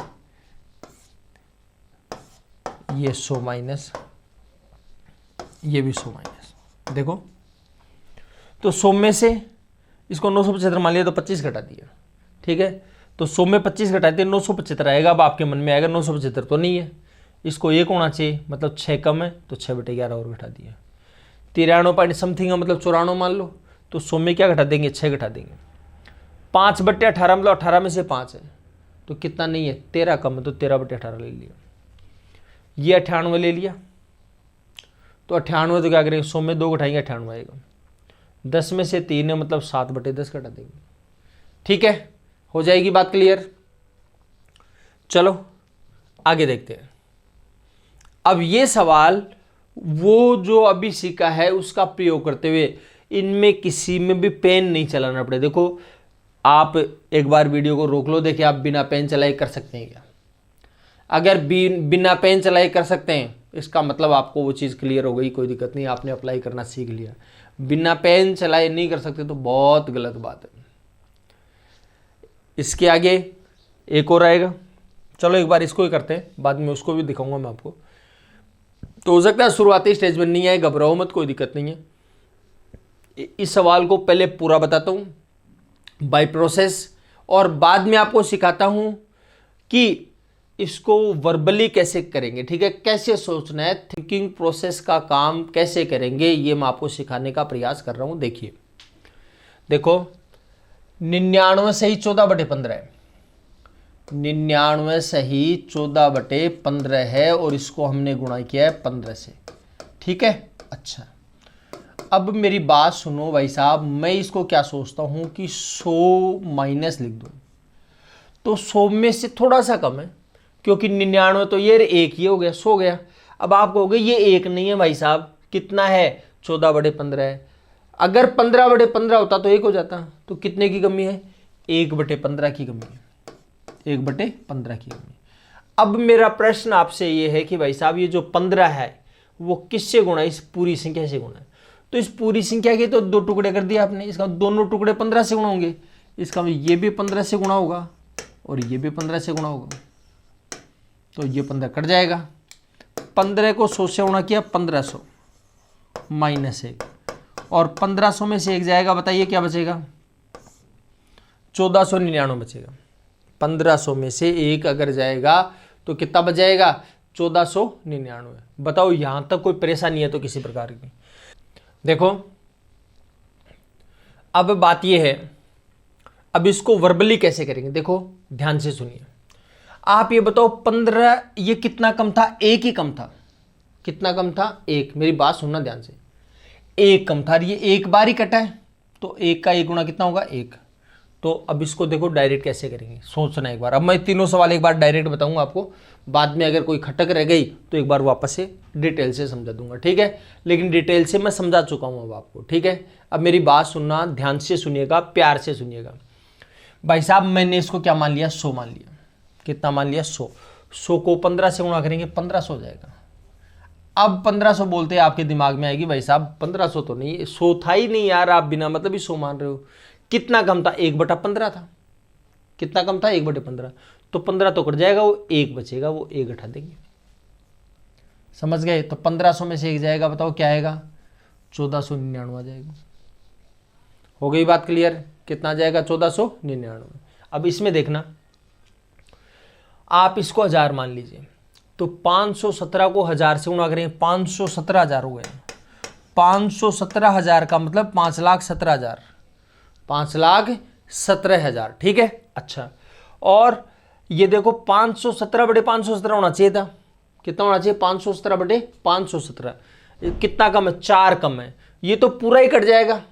ये 100 माइनस, ये भी 100 माइनस। देखो तो 100 में से इसको 975 मान लिया तो 25 घटा दिया, ठीक है। तो 100 में 25 घटाते 975 आएगा। अब आपके मन में आएगा 975 तो नहीं है, इसको 1 होना चाहिए, मतलब 6 कम है, तो 6/11 और घटा दिया। 93 पॉइंट समथिंग है, मतलब 94 मान लो, तो 100 में क्या घटा देंगे 6 घटा देंगे। 5/18 मतलब 18 में से 5 है, तो कितना नहीं है 13 कम है, तो 13/18 ले लिया। ये 98 ले लिया, तो 98 तो क्या करेंगे 100 में 2 घटाएंगे 98 आएगा। 10 में से 3 है, मतलब 7/10 घटा देंगे, ठीक है। हो जाएगी बात क्लियर। चलो आगे देखते हैं। अब ये सवाल वो जो अभी सीखा है उसका प्रयोग करते हुए इनमें किसी में भी पेन नहीं चलाना पड़े। देखो आप एक बार वीडियो को रोक लो, देखिए आप बिना पेन चलाए कर सकते हैं क्या। अगर बिना पेन चलाए कर सकते हैं, इसका मतलब आपको वो चीज़ क्लियर हो गई, कोई दिक्कत नहीं, आपने अप्लाई करना सीख लिया। बिना पेन चलाए नहीं कर सकते तो बहुत गलत बात है। इसके आगे एक और आएगा, चलो एक बार इसको ही करते हैं, बाद में उसको भी दिखाऊंगा मैं आपको। तो हो सकता है शुरुआती स्टेज में नहीं आए, घबराओ मत, कोई दिक्कत नहीं है। इस सवाल को पहले पूरा बताता हूँ बाय प्रोसेस, और बाद में आपको सिखाता हूँ कि इसको वर्बली कैसे करेंगे, ठीक है, कैसे सोचना है, थिंकिंग प्रोसेस का काम कैसे करेंगे, ये मैं आपको सिखाने का प्रयास कर रहा हूँ। देखिए देखो 99 सही 14/15 है, 99 सही 14/15 है और इसको हमने गुणा किया है 15 से। ठीक है, अच्छा अब मेरी बात सुनो भाई साहब, मैं इसको क्या सोचता हूं कि 100 माइनस लिख दूं तो 100 में से थोड़ा सा कम है, क्योंकि 99 तो ये एक ही हो गया, 100 गया। अब आप कहोगे ये एक नहीं है भाई साहब, कितना है, 14/15 है। अगर 15/15 होता तो एक हो जाता, तो कितने की कमी है, 1/15 की कमी है, 1/15 की कमी। अब मेरा प्रश्न आपसे ये है कि भाई साहब ये जो 15 है वो किससे गुणा है, इस पूरी संख्या से गुणा है। तो इस पूरी संख्या के तो 2 टुकड़े कर दिए आपने, इसका दोनों टुकड़े 15 से गुणा होंगे, इसका ये भी 15 से गुणा होगा और ये भी 15 से गुणा होगा, तो ये 15 कट जाएगा। 15 को 100 से गुणा किया 1500 माइनस 1, और 1500 में से एक जाएगा, बताइए क्या बचेगा, 1499 बचेगा। 1500 में से एक अगर जाएगा तो कितना बच जाएगा, 1499। बताओ यहां तक कोई परेशानी है तो किसी प्रकार की। देखो अब बात यह है, अब इसको वर्बली कैसे करेंगे, देखो ध्यान से सुनिए। आप ये बताओ 15 ये कितना कम था, एक ही कम था, कितना कम था, एक। मेरी बात सुनना ध्यान से, एक कम था, ये एक बार ही कटा है, तो एक का एक गुणा कितना होगा, एक। तो अब इसको देखो डायरेक्ट कैसे करेंगे, सोचना एक बार। अब मैं तीनों सवाल एक बार डायरेक्ट बताऊंगा आपको, बाद में अगर कोई खटक रह गई तो एक बार वापस से डिटेल से समझा दूंगा, ठीक है। लेकिन डिटेल से मैं समझा चुका हूं अब आपको, ठीक है। अब मेरी बात सुनना, ध्यान से सुनिएगा, प्यार से सुनिएगा। भाई साहब मैंने इसको क्या मान लिया, 100 मान लिया। कितना मान लिया, 100। 100 को 15 से गुणा करेंगे 1500 हो जाएगा। अब 1500 बोलते हैं आपके दिमाग में आएगी, भाई साहब 1500 तो नहीं, 100 था ही नहीं यार, आप बिना मतलब ही 100 मान रहे हो। कितना कम था, 1/15 था। कितना कम था, 1/15। तो 15 तो कट जाएगा, वो एक बचेगा, वो एक हटा देंगे, समझ गए। तो 1500 में से एक जाएगा, बताओ क्या आएगा, 1499 आ जाएगा। हो गई बात क्लियर, कितना आ जाएगा, 1499। अब इसमें देखना, आप इसको 1000 मान लीजिए, तो 517 को 1000 से गुणा करेंगे, 517,000 हो गया। 517,000 का मतलब 5,17,000, 5,17,000, ठीक है। अच्छा, और ये देखो 517/517 होना चाहिए था, कितना होना चाहिए, 517/517। कितना कम है, 4 कम है, ये तो पूरा ही कट जाएगा।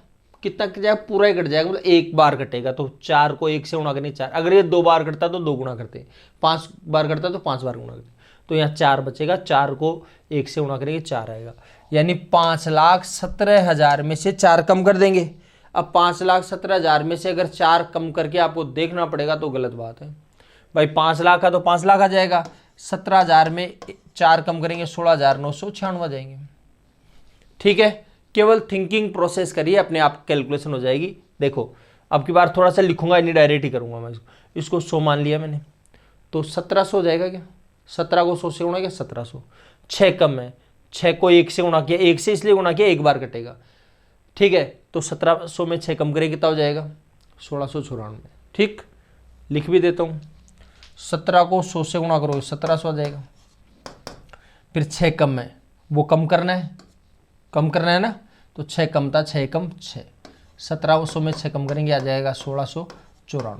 कितना कट जाएगा, पूरा ही कट जाएगा, मतलब एक बार कटेगा, तो 4 को 1 से गुणा करनी, 4। अगर ये 2 बार कटता तो 2 गुणा करते, 5 बार कटता तो 5 बार गुणा करते, तो यहाँ 4 बचेगा, 4 को 1 से गुणा करेंगे 4 आएगा, यानी 5,17,000 में से 4 कम कर देंगे। अब 5,17,000 में से अगर 4 कम करके आपको देखना पड़ेगा तो गलत बात है भाई। 5 लाख का तो 5 लाख आ जाएगा, 17,000 में 4 कम करेंगे 16,996 जाएंगे, ठीक है। केवल थिंकिंग प्रोसेस करिए, अपने आप कैलकुलेशन हो जाएगी। देखो अब की बार थोड़ा सा लिखूंगा, नहीं डायरेक्ट ही करूंगा मैं इसको 100 मान लिया मैंने, तो 1700 हो जाएगा क्या, 17 को 100 से गुणा किया 1700, 6 कम है, 6 को 1 से गुणा किया, 1 से इसलिए गुणा किया, एक बार कटेगा, ठीक है। तो 1700 में 6 कम करें कितना हो जाएगा, 1694, ठीक। लिख भी देता हूँ, 17 को 100 से गुणा करो 1700 आ जाएगा। फिर 6 कम है, वो कम करना है, कम करना है ना, तो 6 कम था, 6 कम 6, 1700 में 6 कम करेंगे आ जाएगा 1694।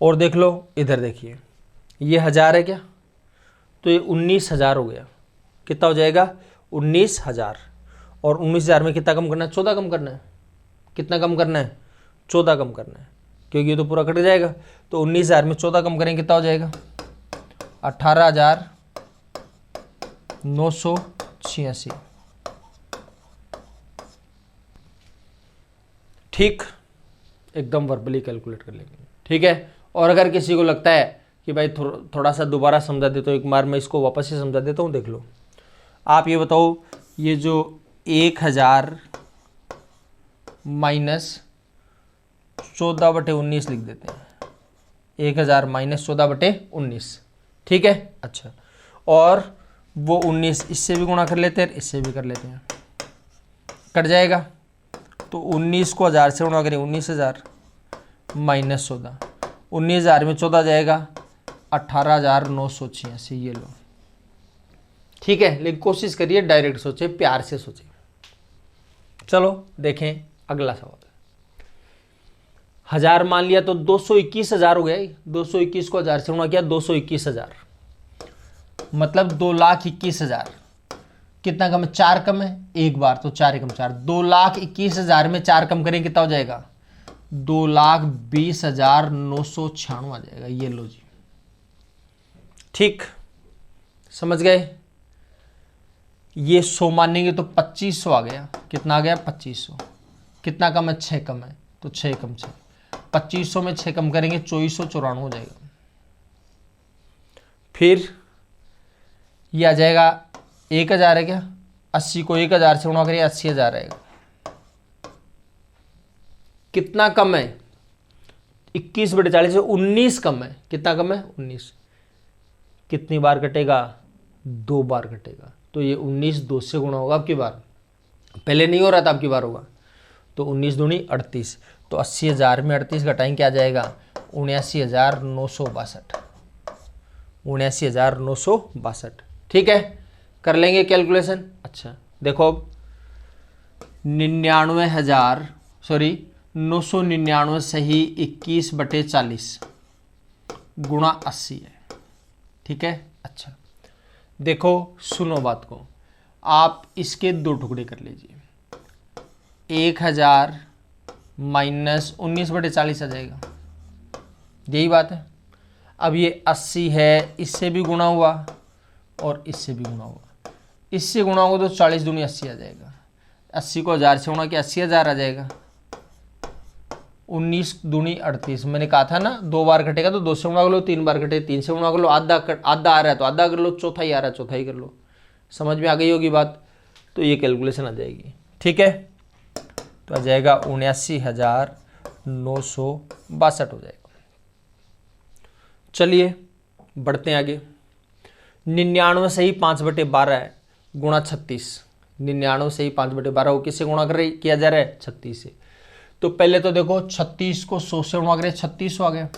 और देख लो इधर देखिए, ये 1000 है क्या, तो ये 19,000 हो गया। कितना हो जाएगा, 19,000। और 19,000 में कितना कम करना है, 14 कम करना है। कितना कम करना है, 14 कम करना है, क्योंकि ये तो पूरा कट जाएगा। तो 19,000 में 14 कम करेंगे कितना हो जाएगा, 18,986, ठीक। एकदम वर्बली कैलकुलेट कर लेंगे, ठीक है। और अगर किसी को लगता है कि भाई थोड़ा सा दोबारा समझा देता हूँ, एक बार मैं इसको वापस से समझा देता हूँ। देख लो, आप ये बताओ, ये जो 1000 माइनस 14/19 लिख देते हैं, 1000 माइनस 14/19, ठीक है। अच्छा, और वो 19 इससे भी गुणा कर लेते हैं, इससे भी कर लेते हैं, कट जाएगा। तो 19 को 1000 से गुणा करें 19,000 माइनस 14, 19,000 में 14 जाएगा 18,986, ये लो, ठीक है। लेकिन कोशिश करिए डायरेक्ट सोचे, प्यार से सोचे। चलो देखें अगला सवाल। 1000 मान लिया तो 221,000 हो गया। 221 को 1000 से गुणा किया 221,000, मतलब 2,21,000। कितना कम है? 4 कम है, एक बार तो 4 कम 4, 2,21,000 में 4 कम करें कितना हो जाएगा? 2,20,996 आ जाएगा। ये लो जी, ठीक, समझ गए? ये 100 मानेंगे तो 2500 आ गया। कितना आ गया? 2500। कितना कम है? 6 कम है, तो 6 कम 6, 2500 में 6 कम करेंगे 2494 हो जाएगा। फिर ये आ जाएगा 1000 है क्या? 80 को 1000 से गुणा करिए 80,000 आएगा। कितना कम है? 21/40 से 19 कम है। कितना कम है? 19। कितनी बार कटेगा? 2 बार कटेगा। तो ये 19 2 से गुणा होगा अब की बार, पहले नहीं हो रहा था, अब की बार होगा। तो 19 दूनी 38, तो 80,000 में 38 घटाएंगे क्या आ जाएगा? 79,962। 79,962। ठीक है, कर लेंगे कैलकुलेशन। अच्छा देखो अब 999 सही 21/40 गुणा 80 है। ठीक है, अच्छा देखो सुनो बात को, आप इसके 2 टुकड़े कर लीजिए। 1000 माइनस 19/40 आ जाएगा, यही बात है। अब ये 80 है, इससे भी गुणा हुआ और इससे भी गुणा हुआ। इससे गुणा होगा तो 40 दूनी 80 आ जाएगा। 80 को 1000 से गुणा किया 80,000 आ जाएगा। 19 दूनी 38, मैंने कहा था ना 2 बार कटेगा तो 2 से गुणा कर लो, 3 बार कटे 3 से गुणा कर लो, आधा आ रहा है तो आधा कर लो, चौथाई आ रहा है चौथाई कर लो। समझ में आ गई होगी बात? तो ये कैलकुलेशन आ जाएगी। ठीक है, तो आ जाएगा 79,962 हो जाएगा। चलिए बढ़ते हैं आगे। 99 सही 5/12 है गुणा 36। 99 सही 5/12 को किससे गुणा किया जा रहा है? 36 से। तो पहले तो देखो 36 को 100 से गुणा करें 3600 आ गया।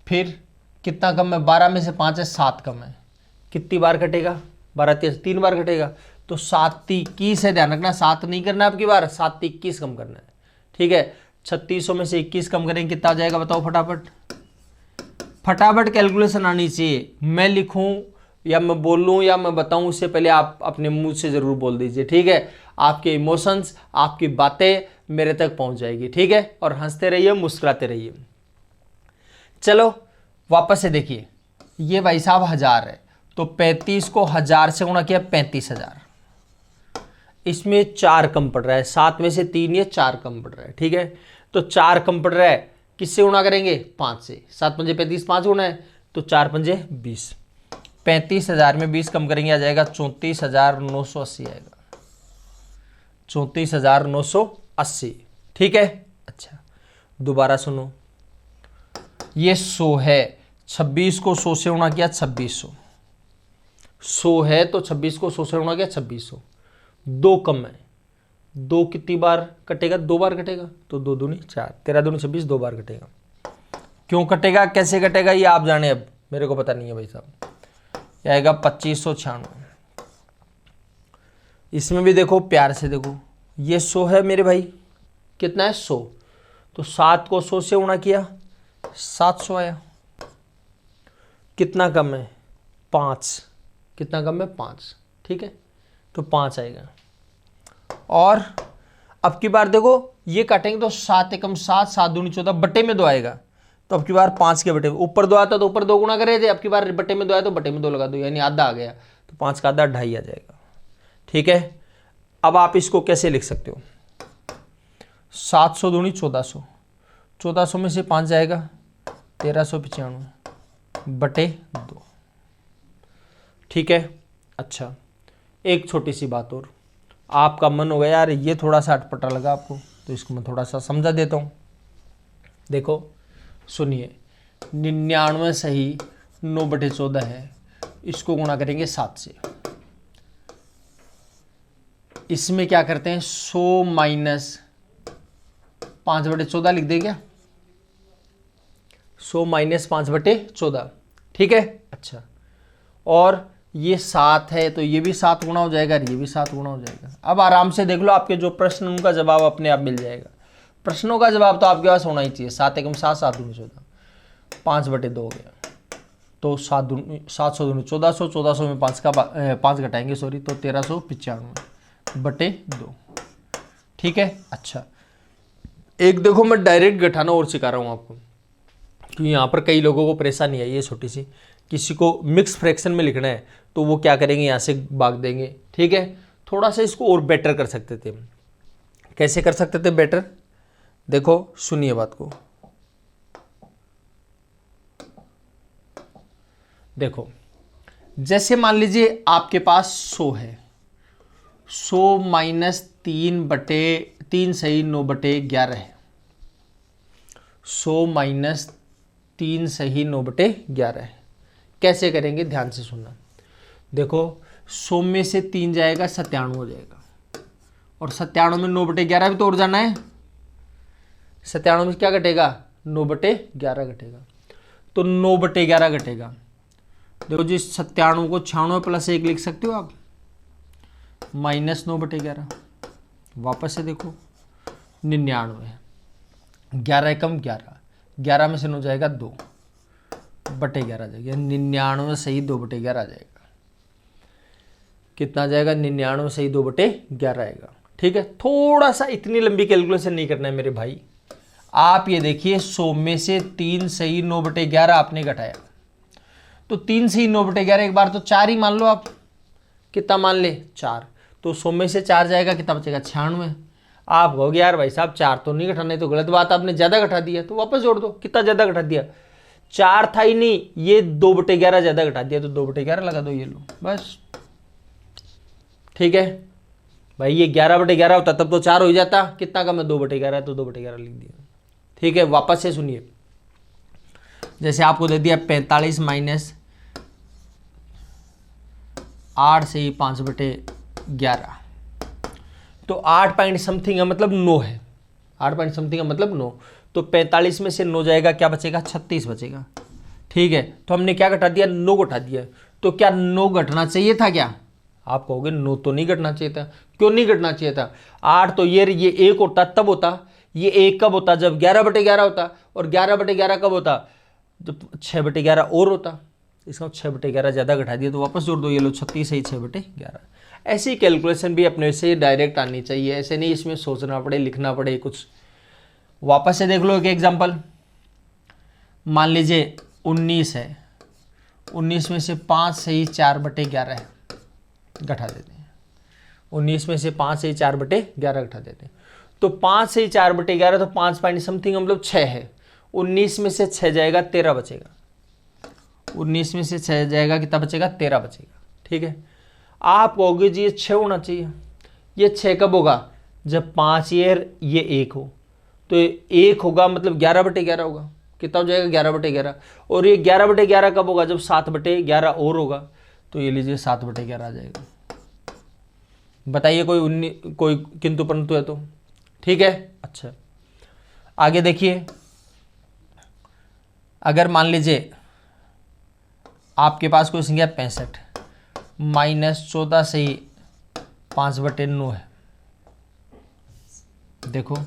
फिर कितना कम है? 12 में से 5 है, 7 कम है। कितनी बार कटेगा? 12 3 बार कटेगा, तो 7 21 है। ध्यान रखना 7 नहीं करना है आपकी बार, 7 21 कम करना है। ठीक है, 3600 में से 21 कम करेंगे कितना आ जाएगा? बताओ फटाफट, फटाफट कैलकुलेशन आनी चाहिए। मैं लिखूं या मैं बोलूं या मैं बताऊं, उससे पहले आप अपने मुंह से जरूर बोल दीजिए। ठीक है, आपके इमोशंस, आपकी बातें मेरे तक पहुंच जाएगी। ठीक है, और हंसते रहिए, मुस्कुराते रहिए। चलो वापस से देखिए, ये भाई साहब 1000 है, तो 35 को 1000 से गुणा किया 35,000। इसमें 4 कम पड़ रहा है, 7 में से 3 ये 4 कम पड़ रहा है। ठीक है, तो 4 कम पड़ रहा है, किससे गुणा करेंगे? 5 से। 7 पंजे 35, 5 गुणा है तो 4 पंजे 20। 35,000 में 20 कम करेंगे आ जाएगा 34,980 आएगा। 34,980। ठीक है, अच्छा दोबारा सुनो, ये 100 है, 26 को 100 से गुणा किया 2600। 100 है तो 26 को 100 से गुणा किया 2600। 2 कम है, 2 कितनी बार कटेगा? 2 बार कटेगा, तो 2 दूनी 4, 13 दूनी 26, 2 बार कटेगा। क्यों कटेगा, कैसे कटेगा, ये आप जाने, अब मेरे को पता नहीं है भाई साहब। ये आएगा 2596। इसमें भी देखो प्यार से देखो, ये 100 है मेरे भाई, कितना है? 100, तो 7 को 100 से गुणा किया 700 आया। कितना कम है? 5। कितना कम है? 5। ठीक है, तो 5 आएगा। और अब की बार देखो ये काटेंगे तो 7 एकम 7, 7 दूनी 14, बटे में 2 आएगा। तो अब की बार 5 के बटे में, ऊपर 2 आता तो ऊपर 2 गुणा करे थे, अब की बार बटे में 2 आया तो बटे में 2 लगा दो, यानी आधा आ गया। तो 5 का आधा 2.5 आ जाएगा। ठीक है, अब आप इसको कैसे लिख सकते हो? 700 दूनी 1400, 1400 में से 5 जाएगा 1395 बटे 2। ठीक है, अच्छा एक छोटी सी बात और, आपका मन होगा यार ये थोड़ा सा अटपटा लगा आपको, तो इसको मैं थोड़ा सा समझा देता हूँ। देखो सुनिए, 99 सही 9/14 है, इसको गुणा करेंगे 7 से। इसमें क्या करते हैं? 100 माइनस 5/14 लिख दें क्या? 100 माइनस 5/14। ठीक है, अच्छा, और ये 7 है तो ये भी 7 गुणा हो जाएगा, ये भी 7 गुणा हो जाएगा। अब आराम से देख लो, आपके जो प्रश्न उनका जवाब अपने आप मिल जाएगा। प्रश्नों का जवाब तो आपके पास होना ही चाहिए। 7 एकम 7, 7 दूनी 14, 5/2 हो गया। तो 700 दूनी 1400, 1400 में 5 घटाएंगे सॉरी, तो 1395/2। ठीक है। अच्छा, एक देखो मैं डायरेक्ट घटाना और सिखा रहा हूँ आपको, क्योंकि यहाँ पर कई लोगों को परेशानी आई है छोटी सी। किसी को मिक्स फ्रैक्शन में लिखना है तो वो क्या करेंगे, यहाँ से भाग देंगे। ठीक है, थोड़ा सा इसको और बेटर कर सकते थे। कैसे कर सकते थे बेटर, देखो सुनिए बात को। देखो जैसे मान लीजिए आपके पास 100 है, 100 माइनस 3 सही 9/11 है। 100 माइनस 3 सही 9/11 है। कैसे करेंगे ध्यान से सुनना। देखो 100 में से 3 जाएगा 97 हो जाएगा, और 97 में 9/11 भी तो उड़ जाना है। 97 में क्या घटेगा, 9/11 घटेगा, तो 9/11 घटेगा। देखो जी 97 को 96 + 1 लिख सकते हो आप, माइनस 9/11। वापस से देखो 99, 11 एकम 11, 11 में से 9 जाएगा 2/11 आ जाएगा। 99 सही 2/11 आ जाएगा। कितना आ जाएगा, 99 सही 2/11 आएगा। ठीक है, थोड़ा सा इतनी लंबी कैलकुलेशन नहीं करना है मेरे भाई। आप ये देखिए 100 में से 3 सही 9/11 आपने घटाया, तो 3 सही 9/11 एक बार तो 4 ही मान लो आप। कितना मान ले, 4। तो 100 में से 4 जाएगा, कितना बचेगा, 96। आप कहोगे यार भाई साहब 4 तो नहीं घटाना, तो गलत बात, आपने ज़्यादा घटा दिया। तो वापस जोड़ दो, कितना ज़्यादा घटा दिया, 4 था ही नहीं, ये 2/11 ज़्यादा घटा दिया, तो 2/11 लगा दो, ये लो बस। ठीक है भाई, ये 11/11 होता तब तो 4 हो जाता। कितना कम है, 2/11, तो 2/11 लिख दिया। ठीक है, वापस से सुनिए। जैसे आपको दे दिया 45 माइनस 8 से 5/11, तो 8 पॉइंट समथिंग है, मतलब 9 है। 8 पॉइंट समथिंग है मतलब 9, तो 45 में से 9 जाएगा, क्या बचेगा, 36 बचेगा। ठीक है, तो हमने क्या घटा दिया, 9 घटा दिया। तो क्या 9 घटना चाहिए था क्या, आप कहोगे 9 तो नहीं घटना चाहिए था। क्यों नहीं घटना चाहिए था, 8 तो ये 1 होता तब होता, ये 1 कब होता, जब 11/11 होता, और 11/11 कब होता, जब 6/11 और होता। इसका 6/11 ज़्यादा घटा दिया, तो वापस जोड़ दो, ये लो 36 सही 6/11। ऐसी कैलकुलेशन भी अपने से डायरेक्ट आनी चाहिए, ऐसे नहीं इसमें सोचना पड़े, लिखना पड़े कुछ। वापस से देख लो एक एग्जांपल। मान लीजिए 19 है, 19 में से 5 सही 4/11 है, घटा देते हैं। 19 में से 5 सही 4/11 घटा देते हैं, तो 5 सही 4/11, तो 5 पॉइंट समथिंग मतलब 6 है। 19 में से 6 जाएगा, 13 बचेगा। 19 में से 6 जाएगा, कितना बचेगा, 13 बचेगा। ठीक है, आप कहोगे जी ये 6 होना चाहिए। ये 6 कब होगा, जब 5 ये 1 हो, तो 1 होगा मतलब 11/11 होगा। कितना हो जाएगा, 11/11। और ये 11/11 कब होगा, जब 7/11 और होगा, तो ये लीजिए 7/11 आ जाएगा। बताइए कोई किंतु परंतु है तो। ठीक है, अच्छा आगे देखिए। अगर मान लीजिए आपके पास कोई संख्या 65 माइनस 14 सही 5/9 है। देखो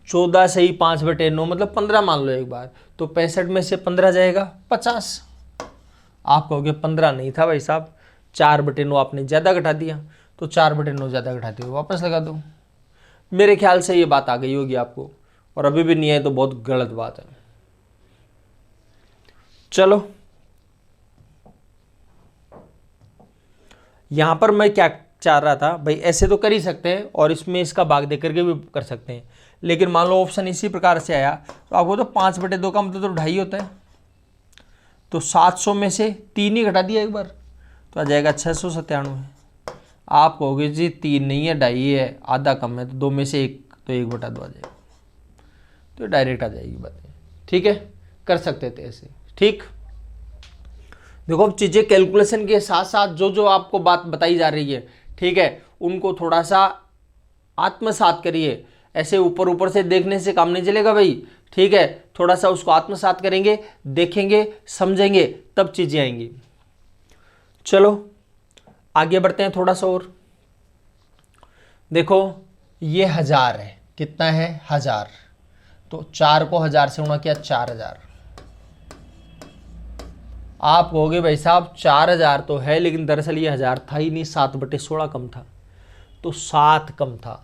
14 सही 5/9 मतलब 15 मान लो एक बार, तो 65 में से 15 जाएगा 50। आप कहोगे 15 नहीं था भाई साहब, 4/9 आपने ज़्यादा घटा दिया, तो 4/9 ज़्यादा घटा दिया, वापस लगा दो। मेरे ख्याल से ये बात आ गई होगी आपको, और अभी भी नहीं है तो बहुत गलत बात है। चलो यहां पर मैं क्या चाह रहा था भाई, ऐसे तो कर ही सकते हैं और इसमें इसका भाग दे करके भी कर सकते हैं, लेकिन मान लो ऑप्शन इसी प्रकार से आया तो आपको तो 5/2 का मतलब तो 2.5 होता है, तो 700 में से 3 ही घटा दिया एक बार, तो आ जाएगा 697। आप कहोगे जी 3 नहीं है 2.5 है, आधा कम है, तो 2 में से 1, तो 1/2 आ जाएगा, तो डायरेक्ट आ जाएगी बातें। ठीक है, कर सकते थे ऐसे। ठीक, देखो अब चीज़ें कैलकुलेशन के साथ साथ जो जो आपको बात बताई जा रही है, ठीक है, उनको थोड़ा सा आत्मसात करिए। ऐसे ऊपर ऊपर से देखने से काम नहीं चलेगा भाई। ठीक है, थोड़ा सा उसको आत्मसात करेंगे, देखेंगे, समझेंगे, तब चीज़ें आएंगी। चलो आगे बढ़ते हैं थोड़ा सा और। देखो ये 1000 है, कितना है, 1000। तो 4 को 1000 से गुणा किया 4000। आप कहोगे भाई साहब 4000 तो है, लेकिन दरअसल ये 1000 था ही नहीं, 7/16 कम था, तो 7 कम था।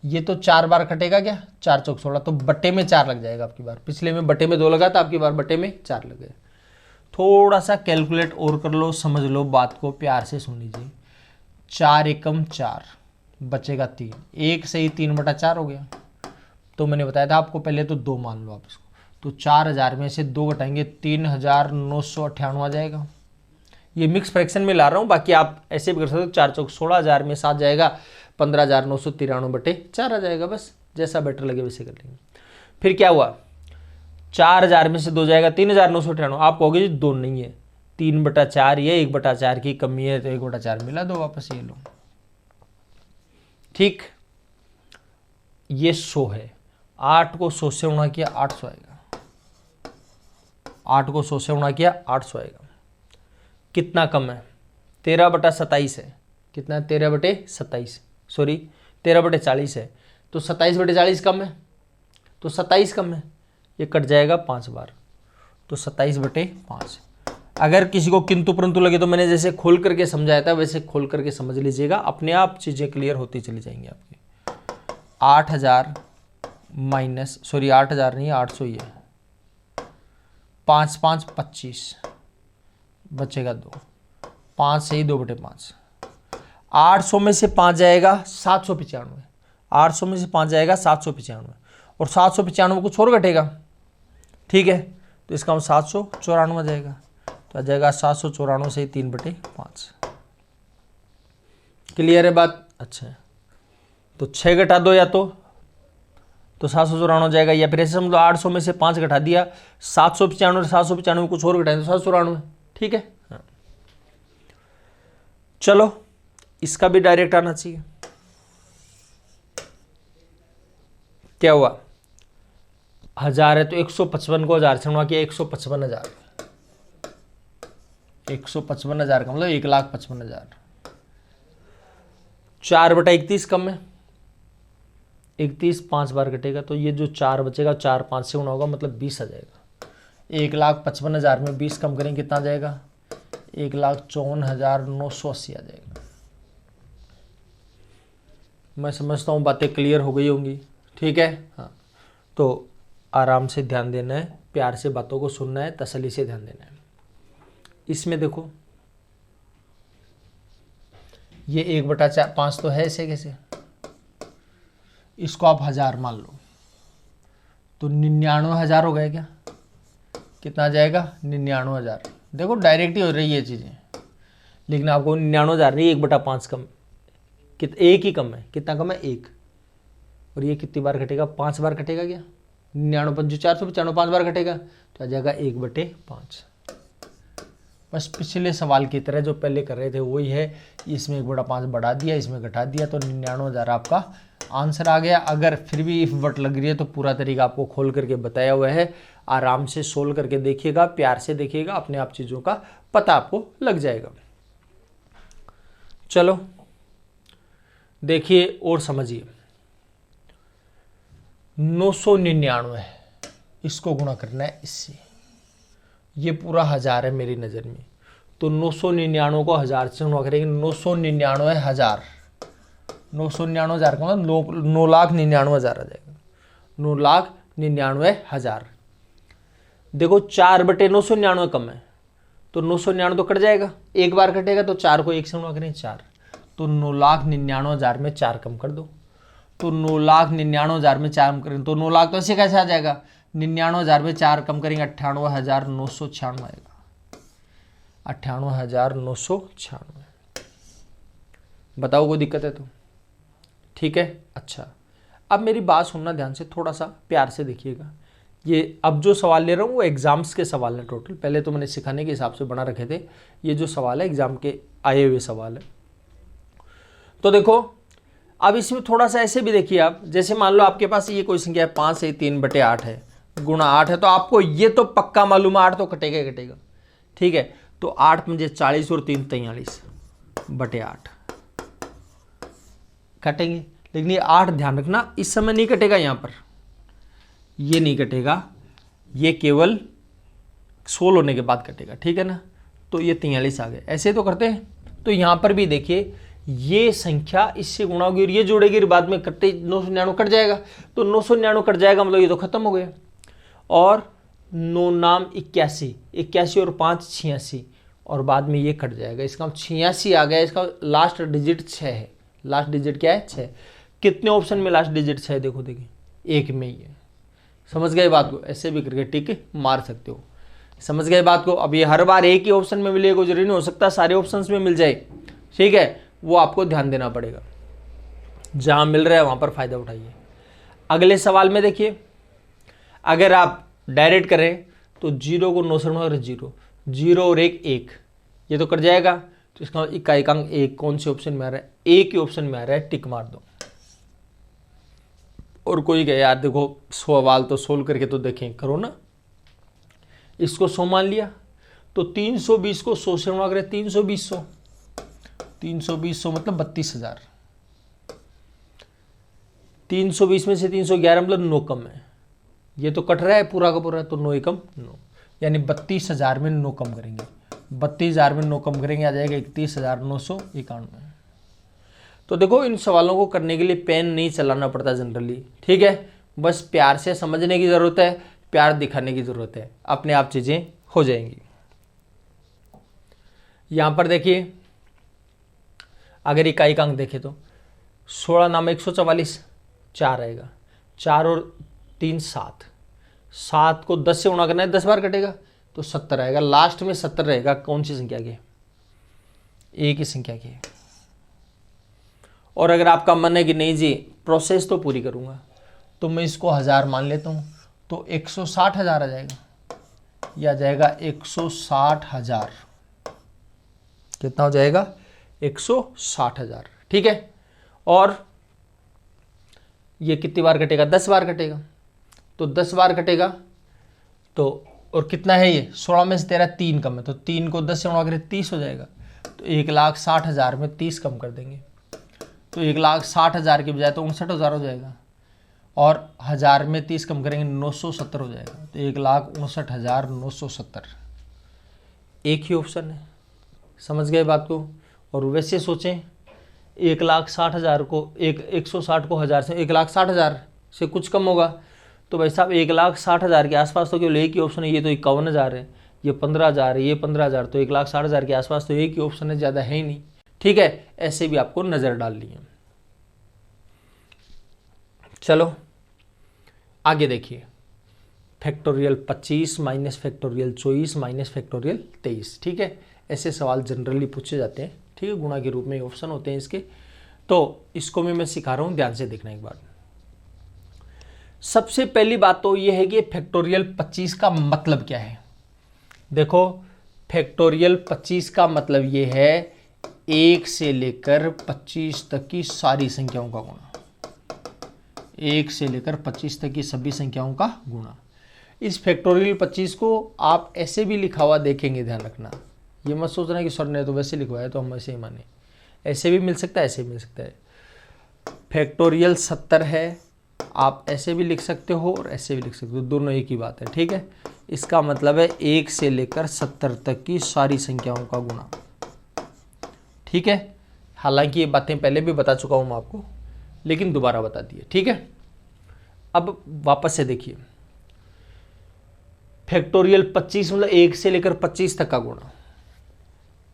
ये तो 4 बार कटेगा क्या, 4 चौक 16, तो बट्टे में 4 लग जाएगा आपकी बार। पिछले में बट्टे में 2 लगा था, आपकी बार बट्टे में 4 लगे। थोड़ा सा कैलकुलेट और कर लो, समझ लो बात को, प्यार से सुन लीजिए। 4 एकम 4, बचेगा 3, 1 से ही 3/4 हो गया। तो मैंने बताया था आपको पहले, तो 2 मान लो आप इसको। तो 4000 में से 2 घटाएंगे 3998 आ जाएगा। ये मिक्स फ्रैक्शन में ला रहा हूँ, बाकी आप ऐसे भी कर सकते हो। 4 चौक 16, 1000 में 7 जाएगा, 15,993/4 आ जाएगा। बस जैसा बेटर लगे वैसे कर लेंगे। फिर क्या हुआ, 4000 में से 2 जाएगा 3,998। आप कहोगे जी 2 नहीं है, 3/4 ये 1/4 की कमी है, तो 1/4 मिला दो वापस, ये लो। ठीक, ये 100 है। 8 को 100 से गुणा किया 800 आएगा। 8 को 100 से गुणा किया 800 आएगा। कितना कम है, 13/27 है। कितना है, 13/27, सॉरी 13/40 है। तो 27/40 कम है, तो 27 कम है, ये कट जाएगा 5 बार, तो 27/5। अगर किसी को किंतु परंतु लगे तो मैंने जैसे खोल करके समझाया था वैसे खोल करके समझ लीजिएगा, अपने आप चीज़ें क्लियर होती चली जाएंगी आपकी। 8000 माइनस, सॉरी 8000 नहीं, 800 ही है। 5 5 25, बचेगा 2, 5 से ही 2/5। 800 में से 5 जाएगा 795, 800 में से 5 जाएगा 795, और 795 कुछ और घटेगा, ठीक है। तो इसका 794 जाएगा, तो आ जाएगा 794 से ही 3/5। क्लियर है बात, अच्छा। तो 6 घटा दो या तो 794 हो जाएगा, या फिर ऐसे समझ लो 800 में से 5 घटा दिया, 795, 795 कुछ और घटाएं तो 794, ठीक है। हाँ। चलो इसका भी डायरेक्ट आना चाहिए। क्या हुआ, 1000 है तो 155 को 1000 से गुणा किया 155,000। 155,000 का मतलब 1,55,000। 4/31 कम है, 31 5 बार कटेगा, तो ये जो 4 बचेगा 4 5 से गुणा होगा, मतलब 20 आ जाएगा। 1,55,000 में 20 कम करेंगे कितना आ जाएगा, 1,54,980 आ जाएगा। मैं समझता हूँ बातें क्लियर हो गई होंगी, ठीक है। हाँ, तो आराम से ध्यान देना है, प्यार से बातों को सुनना है, तसल्ली से ध्यान देना है। इसमें देखो ये 1/5 तो है, ऐसे कैसे, इसको आप 1000 मान लो, तो 99,000 हो गए क्या, कितना आ जाएगा 99,000। देखो डायरेक्ट ही हो रही है चीज़ें, लेकिन आपको 99,000 नहीं, 1/5 कम, एक ही कम है। कितना कम है, 1। और ये कितनी बार कटेगा, 5 बार कटेगा क्या, 99 5 495 5 बार कटेगा, तो आ जाएगा 1/5। बस पिछले सवाल की तरह जो पहले कर रहे थे वही है, इसमें 1/5 बढ़ा दिया, इसमें घटा दिया, तो 99,000 आपका आंसर आ गया। अगर फिर भी इफ बट लग रही है तो पूरा तरीका आपको खोल करके बताया हुआ है, आराम से सोल्व करके देखिएगा, प्यार से देखिएगा, अपने आप चीज़ों का पता आपको लग जाएगा। चलो देखिए और समझिए, 999 इसको गुणा करना है इससे, ये पूरा 1000 है मेरी नज़र में, तो 999 को 1000 से गुणा करेंगे, 999,000, 999,000 का मतलब 9,99,000 आ जाएगा, 9,99,000। देखो 4/999 कम है, तो 999 तो कट जाएगा, एक बार कटेगा, तो 4 को 1 से गुणा करें 4, तो 9,99,000 में 4 कम कर दो, तो 9,99,000 में 4 कम करें तो 9 लाख, तो ऐसे कैसे आ जाएगा, 99,000 में 4 कम करेंगे 98,996 आएगा, 98,996। बताओ कोई दिक्कत है तो, ठीक है। अच्छा अब मेरी बात सुनना ध्यान से, थोड़ा सा प्यार से देखिएगा। ये अब जो सवाल ले रहा हूँ वो एग्जाम्स के सवाल हैं टोटल, पहले तो मैंने सिखाने के हिसाब से बना रखे थे, ये जो सवाल है एग्जाम के आए हुए सवाल है। तो देखो अब इसमें थोड़ा सा ऐसे भी देखिए आप, जैसे मान लो आपके पास ये कोई संख्या है 5 से 3/8 है, गुणा 8 है, तो आपको ये तो पक्का मालूम है 8 तो कटेगा ही कटेगा, ठीक है। तो 8 मुझे 40 और 3 43/8 कटेंगे, लेकिन ये 8 ध्यान रखना इस समय नहीं कटेगा यहाँ पर, ये नहीं कटेगा, ये केवल 16 होने के बाद कटेगा, ठीक है ना। तो ये 43 आ गए। ऐसे तो करते हैं। तो यहाँ पर भी देखिए ये संख्या इससे गुणा होगी और ये जोड़ेगी और बाद में कटते 999 कट जाएगा। तो 999 कट जाएगा मतलब ये तो खत्म हो गया। और 9 नाम 81, 81 और 5 86 और बाद में ये कट जाएगा। इसका 86 आ गया। इसका लास्ट डिजिट 6 है। लास्ट डिजिट क्या है? 6। कितने ऑप्शन में लास्ट डिजिट 6? देखो देखिए, एक में ही है। समझ गए बात को? ऐसे भी करके टिक मार सकते हो। समझ गए बात को? अब ये हर बार एक ही ऑप्शन में मिलेगा जरूरी नहीं हो सकता सारे ऑप्शंस में मिल जाए, ठीक है। वो आपको ध्यान देना पड़ेगा। जहां मिल रहा है वहां पर फायदा उठाइए। अगले सवाल में देखिए, अगर आप डायरेक्ट करें तो 0 को 9 से गुणा करें 0, 0 और 1 1, ये तो कट जाएगा। तो इसका इकाई अंक 1 कौन से ऑप्शन में आ रहा है? एक ही ऑप्शन में आ रहा है, टिक मार दो। और कोई कहे यार देखो सवाल तो सोल्व करके तो देखें, करो ना। इसको 100 मान लिया तो 320 को 100 से गुणा करें 320 100, 320 मतलब 32,000। 320 में से 311 मतलब 9 कम है। ये तो कट रहा है पूरा का पूरा, तो 9 एकम 9, यानी 32,000 में 9 कम करेंगे। 32,000 में 9 कम करेंगे, आ जाएगा 31,991। तो देखो इन सवालों को करने के लिए पेन नहीं चलाना पड़ता जनरली, ठीक है। बस प्यार से समझने की ज़रूरत है, प्यार दिखाने की ज़रूरत है, अपने आप चीज़ें हो जाएंगी। यहाँ पर देखिए अगर इकाई का अंक देखें तो 16 नाम 144, 4 रहेगा। 4 और 3 7, 7 को 10 से गुणा करना है, 10 बार कटेगा तो 70 आएगा। लास्ट में 70 रहेगा। कौन सी संख्या की? एक ही संख्या की। और अगर आपका मन है कि नहीं जी प्रोसेस तो पूरी करूंगा, तो मैं इसको 1000 मान लेता हूं, तो 160,000 आ जाएगा। यह आ जाएगा 160,000। कितना हो जाएगा? 160,000, ठीक है। और ये कितनी बार कटेगा? 10 बार कटेगा। तो 10 बार कटेगा तो, और कितना है ये? 16 में से 13 3 कम है, तो 3 को 10 से गुणा करें 30 हो जाएगा। तो 1,60,000 में 30 कम कर देंगे, तो 1,60,000 के बजाय तो 59,000 हो जाएगा। और 1000 में 30 कम करेंगे 970 हो जाएगा। तो 1,59,970 एक ही ऑप्शन है। समझ गए बात को? और वैसे सोचें 1,60,000 को 160 को 1000 से 1,60,000 से कुछ कम होगा, तो भाई साहब 1,60,000 के आसपास तो केवल एक ही ऑप्शन है। ये तो 51,000 है, ये 15,000 है, ये 15,000, तो 1,60,000 के आसपास तो एक ही ऑप्शन है, ज़्यादा है ही नहीं, ठीक है। ऐसे भी आपको नज़र डालनी है। चलो आगे देखिए, factorial 25 minus factorial 24 minus factorial 23, ठीक है। ऐसे सवाल जनरली पूछे जाते हैं, ठीक है। गुणा के रूप में ऑप्शन होते हैं इसके। तो इसको भी मैं सिखा रहा हूं, ध्यान से देखना एक बार। सबसे पहली बात तो यह है कि फैक्टोरियल 25 का मतलब क्या है। देखो फैक्टोरियल 25 का मतलब यह है 1 से लेकर 25 तक की सारी संख्याओं का गुणा। 1 से लेकर 25 तक की सभी संख्याओं का गुणा। इस फैक्टोरियल 25 को आप ऐसे भी लिखा हुआ देखेंगे, ध्यान रखना। ये मत सोचना कि सर ने तो वैसे लिखवाया तो हम ऐसे ही माने। ऐसे भी मिल सकता है, ऐसे भी मिल सकता है। फैक्टोरियल 70 है, आप ऐसे भी लिख सकते हो और ऐसे भी लिख सकते हो, दोनों एक ही बात है, ठीक है। इसका मतलब है 1 से लेकर 70 तक की सारी संख्याओं का गुणा, ठीक है। हालांकि ये बातें पहले भी बता चुका हूं मैं आपको, लेकिन दोबारा बता दिए, ठीक है। अब वापस से देखिए, फैक्टोरियल 25 मतलब 1 से लेकर 25 तक का गुणा,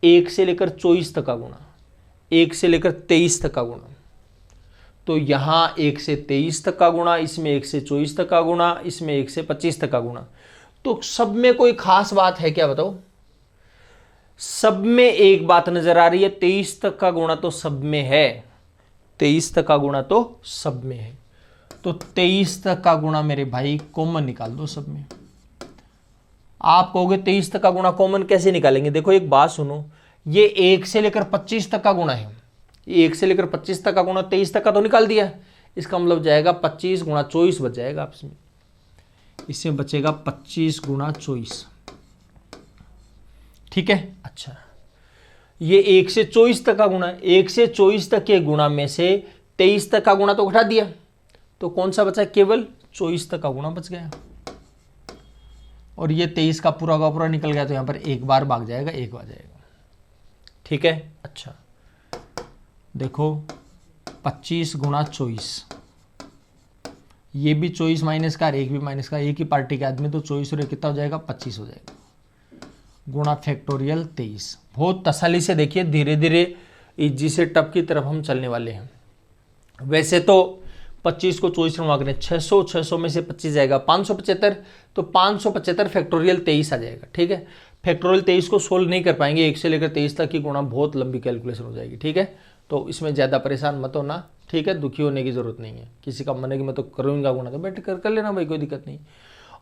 1 से लेकर 24 तक का गुणा, 1 से लेकर 23 तक का गुणा। तो यहां 1 से 23 तक का गुणा, इसमें 1 से 24 तक का गुणा, इसमें 1 से 25 तक का गुणा। तो सब में कोई खास बात है क्या बताओ? सब में एक बात नजर आ रही है, 23 तक का गुणा तो सब में है, 23 तक का गुणा तो सब में है। तो 23 तक का गुणा मेरे भाई कॉमन निकाल दो सब में। आप कहोगे 23 तक का गुणा कॉमन कैसे निकालेंगे? देखो एक बात सुनो, ये 1 से लेकर 25 तक का गुणा है, 1 से लेकर 25 तक का गुणा 23 तक का तो निकाल दिया। इसका मतलब जाएगा 25 गुणा 24 बच जाएगा आपसे, इससे बचेगा 25 गुणा 24, ठीक है। अच्छा, ये 1 से 24 तक का गुणा है, 1 से 24 तक के गुणा में से 23 तक का गुणा तो घटा दिया, तो कौन सा बचा? केवल 24 तक का गुणा बच गया, और ये 23 का पूरा निकल गया, तो यहाँ पर एक बार भाग जाएगा, एक आ जाएगा। ठीक है, अच्छा देखो 25 गुणा 24, ये भी 24 माइनस का, एक भी माइनस का, एक ही पार्टी के आदमी, तो 24 और कितना हो जाएगा, 25 हो जाएगा, गुणा फैक्टोरियल 23। बहुत तसल्ली से देखिए, धीरे धीरे इजी से टफ की तरफ हम चलने वाले हैं। वैसे तो 25 को 24 में भाग रहे हैं, 600 में से 25 जाएगा 575, तो 575 फैक्टोरियल 23 आ जाएगा। ठीक है, फैक्टोरियल 23 को सोल्व नहीं कर पाएंगे, 1 से लेकर 23 तक की गुणा बहुत लंबी कैलकुलेशन हो जाएगी। ठीक है, तो इसमें ज़्यादा परेशान मत होना। ठीक है, दुखी होने की जरूरत नहीं है। किसी का मन है कि मैं तो करूँगा गुणा, तो बैठ कर लेना भाई, कोई दिक्कत नहीं।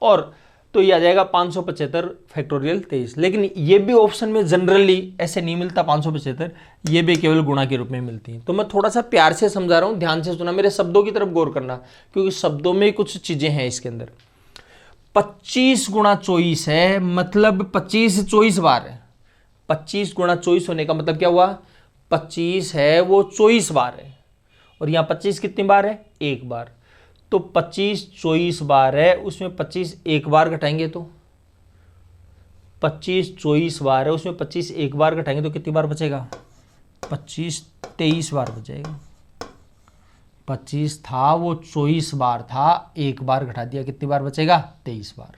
और तो ये आ जाएगा 575 फैक्टोरियल 23। लेकिन ये भी ऑप्शन में जनरली ऐसे नहीं मिलता 575, ये भी केवल गुणा के रूप में मिलती है। तो मैं थोड़ा सा प्यार से समझा रहा हूँ, ध्यान से सुना, मेरे शब्दों की तरफ गौर करना, क्योंकि शब्दों में कुछ चीजें हैं इसके अंदर। 25 गुणा 24 है, मतलब 25 24 बार है। 25 गुणा 24 होने का मतलब क्या हुआ, 25 है वो 24 बार है, और यहाँ 25 कितनी बार है, एक बार। तो 25 24 बार है, उसमें 25 एक बार घटाएंगे तो 25 24 बार है, उसमें 25 एक बार घटाएंगे तो कितनी बार बचेगा, 25 23 बार बचेगा। 25 था वो 24 बार था, एक बार घटा दिया, कितनी बार बचेगा, 23 बार,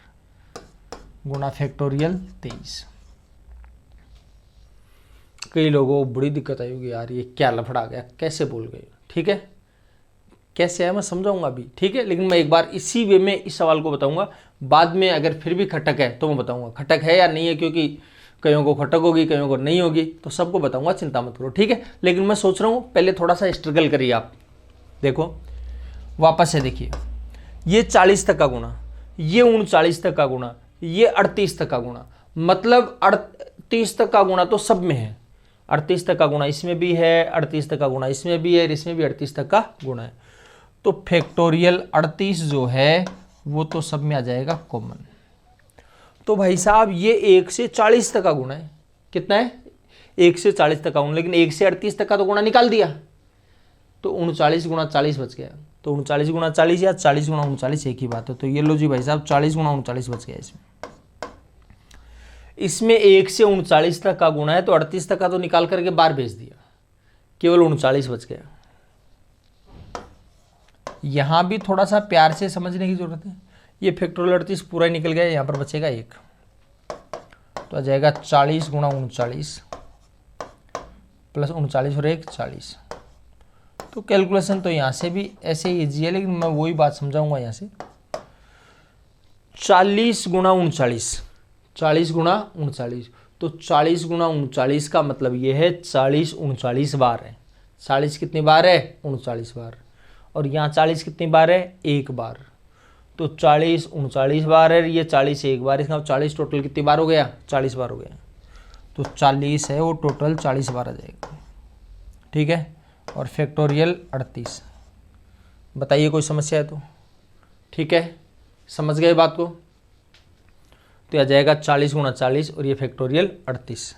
गुणा फैक्टोरियल 23। कई लोगों को बड़ी दिक्कत आई होगी, यार ये क्या लफड़ा गया, कैसे बोल गए। ठीक है, कैसे है मैं समझाऊंगा अभी। ठीक है, लेकिन मैं एक बार इसी वे में इस सवाल को बताऊंगा, बाद में अगर फिर भी खटक है तो मैं बताऊंगा खटक है या नहीं है, क्योंकि कईयों को खटक होगी, कईयों को नहीं होगी, तो सबको बताऊंगा, चिंता मत करो। ठीक है, लेकिन मैं सोच रहा हूँ पहले थोड़ा सा स्ट्रगल करिए आप। देखो वापस से देखिए, ये 40 तक का गुणा, ये 39 तक का गुणा, ये 38 तक का गुणा, मतलब 38 तक का गुणा तो सब में है। 38 तक का गुणा इसमें भी है, 38 तक का गुणा इसमें भी है, इसमें भी 38 तक का गुणा है। तो फैक्टोरियल 38 जो है वो तो सब में आ जाएगा कॉमन। तो भाई साहब ये 1 से 40 तक का गुणा है, कितना है, 1 से 40 तक का गुणा, लेकिन 1 से 38 तक का तो गुणा निकाल दिया, तो 39 गुणा 40 बच गया। तो 39 गुणा 40 या 40 गुणा 39 एक ही बात है। तो ये लो जी भाई साहब, 40 गुणा 39 बच गया। इसमें 1 से 39 तक का गुणा है, तो 38 तक का तो निकाल करके बाहर भेज दिया, केवल 39 बच गया। यहां भी थोड़ा सा प्यार से समझने की जरूरत है। ये फैक्टोरियल 38 पूरा ही निकल गया, यहां पर बचेगा 1, तो आ जाएगा 40 गुणा 39 प्लस 39 और 1 40। तो कैलकुलेशन तो यहां से भी ऐसे ही ईजी है, लेकिन मैं वही बात समझाऊंगा यहां से। 40 गुणा 39, 40 गुणा 39, तो 40 गुणा 39 का मतलब ये है 40 39 बार है। 40 कितनी बार है, 39 बार, और यहाँ 40 कितनी बार है, एक बार। तो 40 39 बार है, ये 40 एक बार, इसका 40 टोटल कितनी बार हो गया, 40 बार हो गया। तो 40 है वो टोटल 40 बार आ जाएगा। ठीक है, और फैक्टोरियल 38। बताइए कोई समस्या है तो। ठीक है, समझ गए बात को। तो आ जाएगा 40 गुणा 40 और ये फैक्टोरियल 38।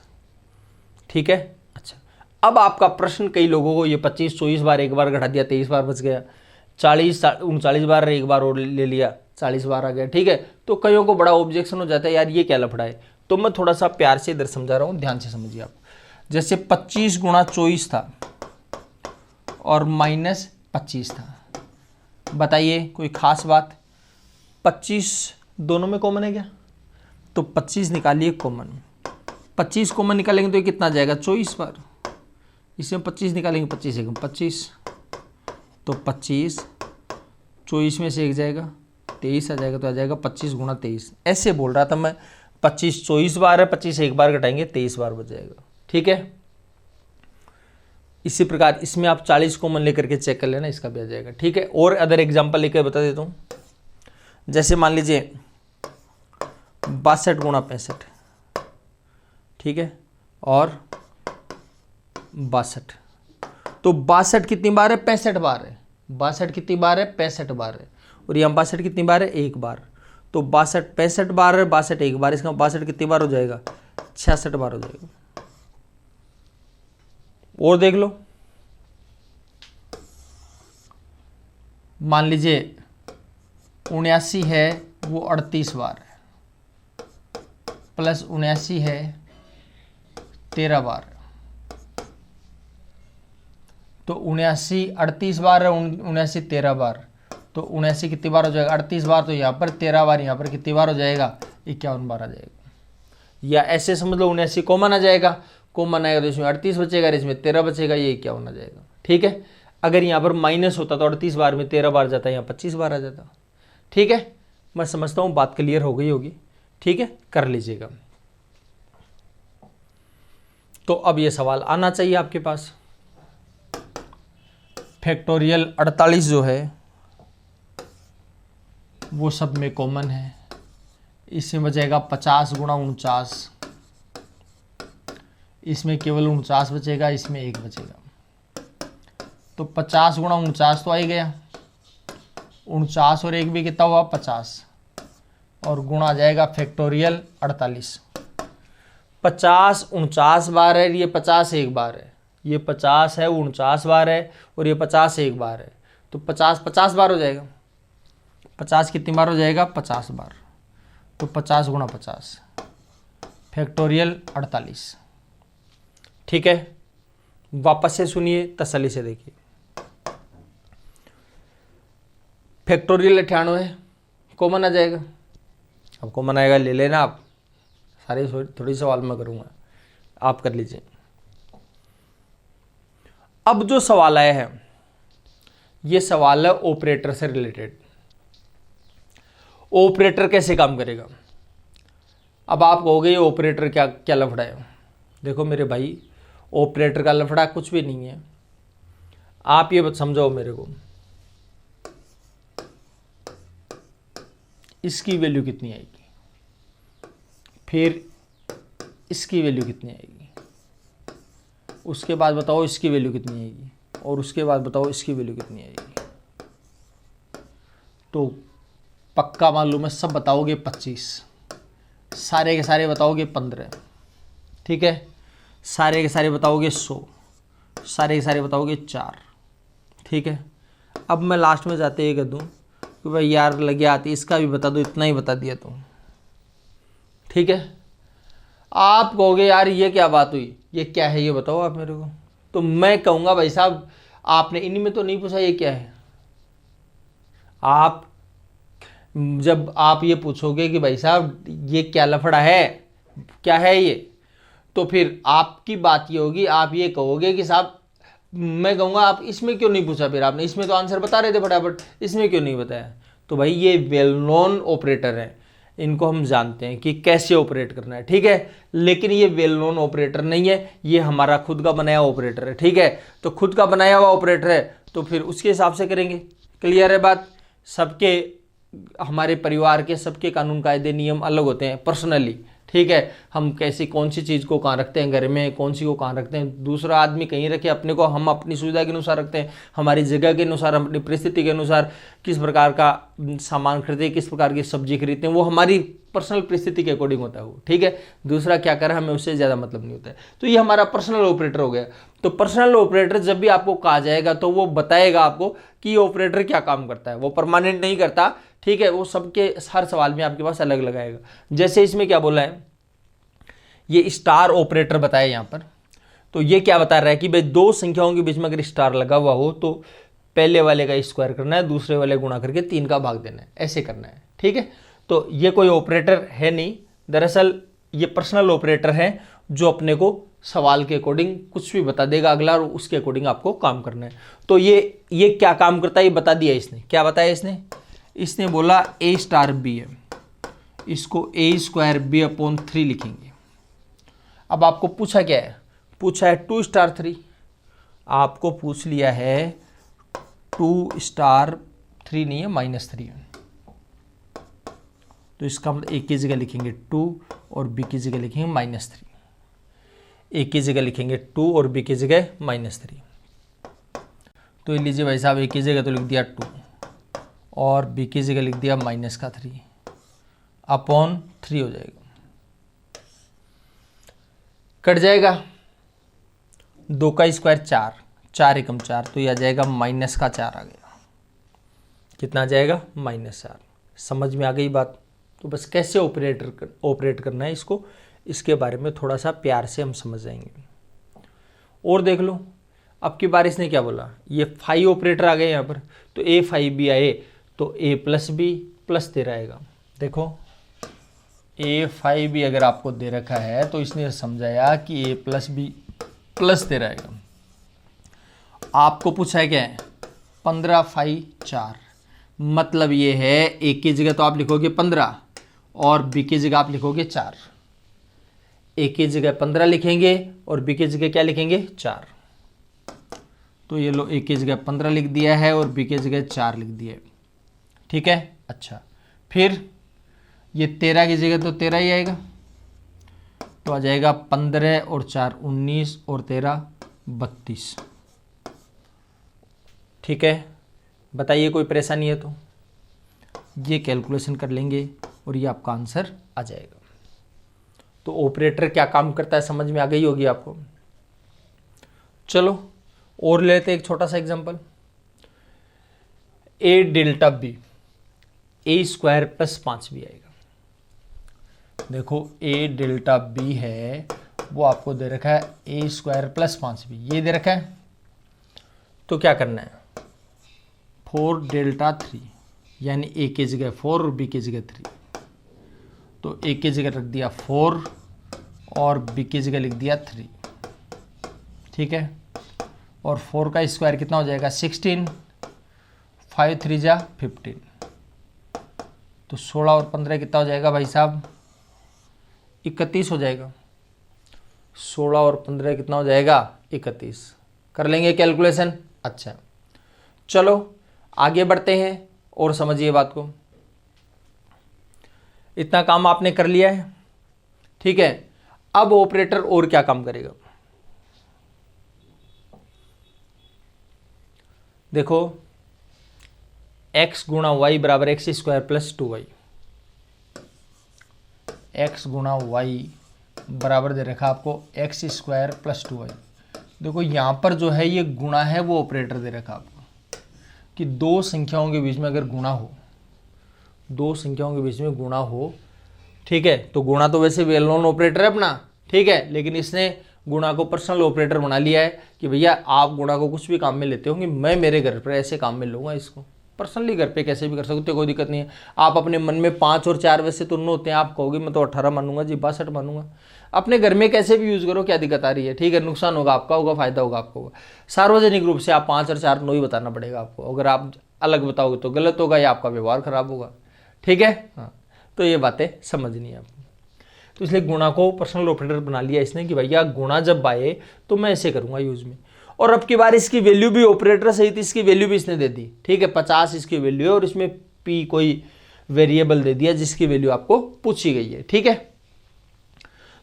ठीक है, अच्छा अब आपका प्रश्न, कई लोगों को ये 25 24 बार एक बार घटा दिया, 23 बार बच गया, 40 39 बार एक बार और ले लिया, 40 बार आ गया। ठीक है, तो कईयों को बड़ा ऑब्जेक्शन हो जाता है, यार ये क्या लफड़ा है। तो मैं थोड़ा सा प्यार से इधर समझा रहा हूँ, ध्यान से समझिए आप। जैसे 25 गुणा 24 था और माइनस 25 था, बताइए कोई खास बात। 25 दोनों में कॉमन है क्या, तो 25 निकालिए कॉमन। 25 कॉमन निकालेंगे तो ये कितना आ जाएगा, 24 बार। इसमें 25 निकालेंगे, 25 एक 25, तो 25 24 में से एक जाएगा, 23 आ जाएगा, तो आ जाएगा 25 गुणा 23। ऐसे बोल रहा था मैं, 25 24 बार है, 25 एक बार घटाएंगे 23 बार बच जाएगा। ठीक है, इसी प्रकार इसमें आप 40 कॉमन लेकर के चेक कर लेना, इसका भी आ जाएगा। ठीक है, और अदर एग्जाम्पल लेकर बता देता हूँ। जैसे मान लीजिए 62 गुणा 65, ठीक है, और 62, तो 62 कितनी बार है, 65 बार है। 62 कितनी बार है, 65 बार है, और यहाँ 62 कितनी बार है, एक बार। तो 62 65 बार है, 62 एक बार, इसका 62 कितनी बार हो जाएगा, 66 बार हो जाएगा। और देख लो, मान लीजिए 79 है वो 38 बार है, प्लस 79 है 13 बार, तो 79 38 बार है, 79 13 बार, तो 79 कितनी बार हो जाएगा 38 बार, तो यहाँ पर 13 बार, यहाँ पर कितनी बार हो जाएगा 51 बार आ जाएगा। या ऐसे समझ लो 79 कॉमन आ जाएगा, कॉमन आएगा तो इसमें 38 बचेगा, इसमें 13 बचेगा, ये 51 आ जाएगा। ठीक है, अगर यहाँ पर माइनस होता तो 38 बार में 13 बार जाता है, यहाँ 25 बार आ जाता। ठीक है, मैं समझता हूँ बात क्लियर हो गई होगी। ठीक है, कर लीजिएगा। तो अब ये सवाल आना चाहिए आपके पास। फैक्टोरियल 48 जो है वो सब में कॉमन है, इसमें बचेगा 50 गुणा 49, इसमें केवल 49 बचेगा, इसमें 1 बचेगा, तो 50 गुणा 49 तो आ ही गया, 49 और 1 भी कितना हुआ 50, और गुणा आ जाएगा फैक्टोरियल 48। 50 49 बार है, ये 50 एक बार है, ये 50 है 49 बार है, और ये 50 एक बार है, तो 50 50 बार हो जाएगा। 50 कितनी बार हो जाएगा 50 बार, तो 50 गुणा 50 फैक्टोरियल 48। ठीक है, वापस से सुनिए, तसल्ली से देखिए। फैक्टोरियल 98 कॉमन आ जाएगा, अब कॉमन आएगा ले लेना आप, सारे थोड़ी सवाल मैं करूँगा, आप कर लीजिए। अब जो सवाल आया है ये सवाल है ऑपरेटर से रिलेटेड। ऑपरेटर कैसे काम करेगा? अब आप कहोगे ये ऑपरेटर क्या क्या लफड़ा है? देखो मेरे भाई, ऑपरेटर का लफड़ा कुछ भी नहीं है। आप ये समझाओ मेरे को, इसकी वैल्यू कितनी आएगी, फिर इसकी वैल्यू कितनी आएगी, उसके बाद बताओ इसकी वैल्यू कितनी आएगी, और उसके बाद बताओ इसकी वैल्यू कितनी आएगी। तो पक्का मालूम है सब बताओगे 25, सारे के सारे बताओगे 15, ठीक है, सारे के सारे बताओगे 100, सारे के सारे बताओगे 4। ठीक है, अब मैं लास्ट में जाते ये कह दूँ कि भाई यार लगे आती, इसका भी बता दो, इतना ही बता दिया तुम। ठीक है, आप कहोगे यार ये क्या बात हुई, ये क्या है ये बताओ आप मेरे को। तो मैं कहूँगा भाई साहब आपने इन्हीं में तो नहीं पूछा ये क्या है। आप जब आप ये पूछोगे कि भाई साहब ये क्या लफड़ा है, क्या है ये, तो फिर आपकी बात ये होगी, आप ये कहोगे कि साहब, मैं कहूँगा आप इसमें क्यों नहीं पूछा, फिर आपने इसमें तो आंसर बता रहे थे फटाफट, इसमें क्यों नहीं बताया। तो भाई ये वेल नोन ऑपरेटर है, इनको हम जानते हैं कि कैसे ऑपरेट करना है। ठीक है, लेकिन ये वेल नोन ऑपरेटर नहीं है, ये हमारा खुद का बनाया ऑपरेटर है। ठीक है, तो खुद का बनाया हुआ ऑपरेटर है तो फिर उसके हिसाब से करेंगे। क्लियर है बात? सबके हमारे परिवार के सबके कानून कायदे नियम अलग होते हैं पर्सनली। ठीक है, हम कैसी कौन सी चीज़ को कहाँ रखते हैं घर में, कौन सी को कहाँ रखते हैं, दूसरा आदमी कहीं रखे, अपने को हम अपनी सुविधा के अनुसार रखते हैं, हमारी जगह के अनुसार, हम अपनी परिस्थिति के अनुसार किस प्रकार का सामान खरीदते हैं, किस प्रकार की सब्जी खरीदते हैं, वो हमारी पर्सनल परिस्थिति के अकॉर्डिंग होता है वो। ठीक है, दूसरा क्या करे हमें उससे ज़्यादा मतलब नहीं होता है। तो ये हमारा पर्सनल ऑपरेटर हो गया। तो पर्सनल ऑपरेटर जब भी आपको कहा जाएगा तो वो बताएगा आपको कि ये ऑपरेटर क्या काम करता है, वो परमानेंट नहीं करता। ठीक है, वो सबके हर सवाल में आपके पास अलग लगाएगा। जैसे इसमें क्या बोला है, ये स्टार ऑपरेटर बताया यहाँ पर, तो ये क्या बता रहा है कि भाई दो संख्याओं के बीच में अगर स्टार लगा हुआ हो तो पहले वाले का स्क्वायर करना है, दूसरे वाले गुणा करके 3 का भाग देना है, ऐसे करना है। ठीक है, तो ये कोई ऑपरेटर है नहीं, दरअसल ये पर्सनल ऑपरेटर है जो अपने को सवाल के अकॉर्डिंग कुछ भी बता देगा अगला, और उसके अकॉर्डिंग आपको काम करना है। तो ये क्या काम करता है ये बता दिया इसने। क्या बताया इसने बोला a स्टार बी है, इसको a स्क्वायर बी अपॉन 3 लिखेंगे। अब आपको पूछा क्या है, पूछा है 2 स्टार 3, आपको पूछ लिया है 2 स्टार 3 नहीं है -3 है, तो इसका मतलब a की जगह लिखेंगे 2 और b की जगह लिखेंगे -3। a की जगह लिखेंगे 2 और b की जगह -3। तो ये लीजिए भाई साहब, a की जगह तो लिख दिया 2 और b की जगह लिख दिया -3 अपॉन 3 हो जाएगा, कट जाएगा। 2 का स्क्वायर 4, 4 एकम 4, तो यह आ जाएगा -4 आ गया। कितना आ जाएगा? -4। समझ में आ गई बात? तो बस कैसे ऑपरेट करना है इसको, इसके बारे में थोड़ा सा प्यार से हम समझ जाएंगे। और देख लो, अब की बार इसने क्या बोला, ये फाई ऑपरेटर आ गए यहाँ पर, तो ए फाई बी आए तो ए प्लस बी प्लस 13 आएगा। देखो ए फाई बी अगर आपको दे रखा है तो इसने समझाया कि ए प्लस बी प्लस 13 आएगा। आपको पूछा है क्या है, 15 फाई 4, मतलब ये है ए की जगह तो आप लिखोगे 15 और बी की जगह आप लिखोगे 4। ए की जगह 15 लिखेंगे और बी की जगह क्या लिखेंगे 4। तो ये लो, ए की जगह 15 लिख दिया है और बी की जगह 4 लिख दिया है। ठीक है, अच्छा फिर ये 13 की जगह तो 13 ही आएगा, तो आ जाएगा 15 और 4 19 और 13 32। ठीक है, बताइए कोई परेशानी है तो ये कैलकुलेशन कर लेंगे और ये आपका आंसर आ जाएगा। तो ऑपरेटर क्या काम करता है समझ में आ गई होगी आपको। चलो और लेते हैं एक छोटा सा एग्जांपल, ए डेल्टा बी, ए स्क्वायर प्लस 5 भी आएगा। देखो ए डेल्टा बी है वो आपको दे रखा है ए स्क्वायर प्लस 5 भी, ये दे रखा है। तो क्या करना है, 4 डेल्टा 3, यानी ए की जगह 4 और बी की जगह 3। तो ए की जगह रख दिया 4 और बी की जगह लिख दिया 3। ठीक है, और 4 का स्क्वायर कितना हो जाएगा 16, 5 3 जा 15। तो 16 और 15 कितना हो जाएगा भाई साहब 31 हो जाएगा। 16 और 15 कितना हो जाएगा 31। कर लेंगे कैलकुलेशन। अच्छा चलो आगे बढ़ते हैं और समझिए बात को। इतना काम आपने कर लिया है, ठीक है। अब ऑपरेटर और क्या काम करेगा, देखो x गुणा वाई बराबर x square plus 2y, x गुणा वाई बराबर दे रखा आपको एक्स स्क्वायर प्लस 2y। देखो यहाँ पर जो है ये गुणा है वो ऑपरेटर दे रखा आपको कि दो संख्याओं के बीच में अगर गुणा हो, दो संख्याओं के बीच में गुणा हो, ठीक है, तो गुणा तो वैसे वेल नोन ऑपरेटर है अपना, ठीक है, लेकिन इसने गुणा को पर्सनल ऑपरेटर बना लिया है कि भैया आप गुणा को कुछ भी काम में लेते होंगे, मैं मेरे घर पर ऐसे काम में लूँगा, इसको पर्सनली घर पे कैसे भी कर सकते हो, कोई दिक्कत नहीं है। आप अपने मन में 5 और 4 वैसे तो होते हैं, आप कहोगे मैं तो 18 मानूंगा जी, 62 मानूंगा, अपने घर में कैसे भी यूज़ करो, क्या दिक्कत आ रही है, ठीक है। नुकसान होगा आपका, होगा फायदा होगा आपका होगा। सार्वजनिक रूप से आप 5 और 4 नो ही बताना पड़ेगा आपको, अगर आप अलग बताओगे तो गलत होगा या आपका व्यवहार खराब होगा, ठीक है। हाँ, तो ये बातें समझनी है आपको। तो इसलिए गुणा को पर्सनल ऑपरेटर बना लिया इसने कि भैया गुणा जब आए तो मैं ऐसे करूंगा यूज में। और अब की बार इसकी वैल्यू भी ऑपरेटर सहित इसकी वैल्यू भी इसने दे दी, ठीक है। 50 इसकी वैल्यू है और इसमें p कोई वेरिएबल दे दिया जिसकी वैल्यू आपको पूछी गई है, ठीक है।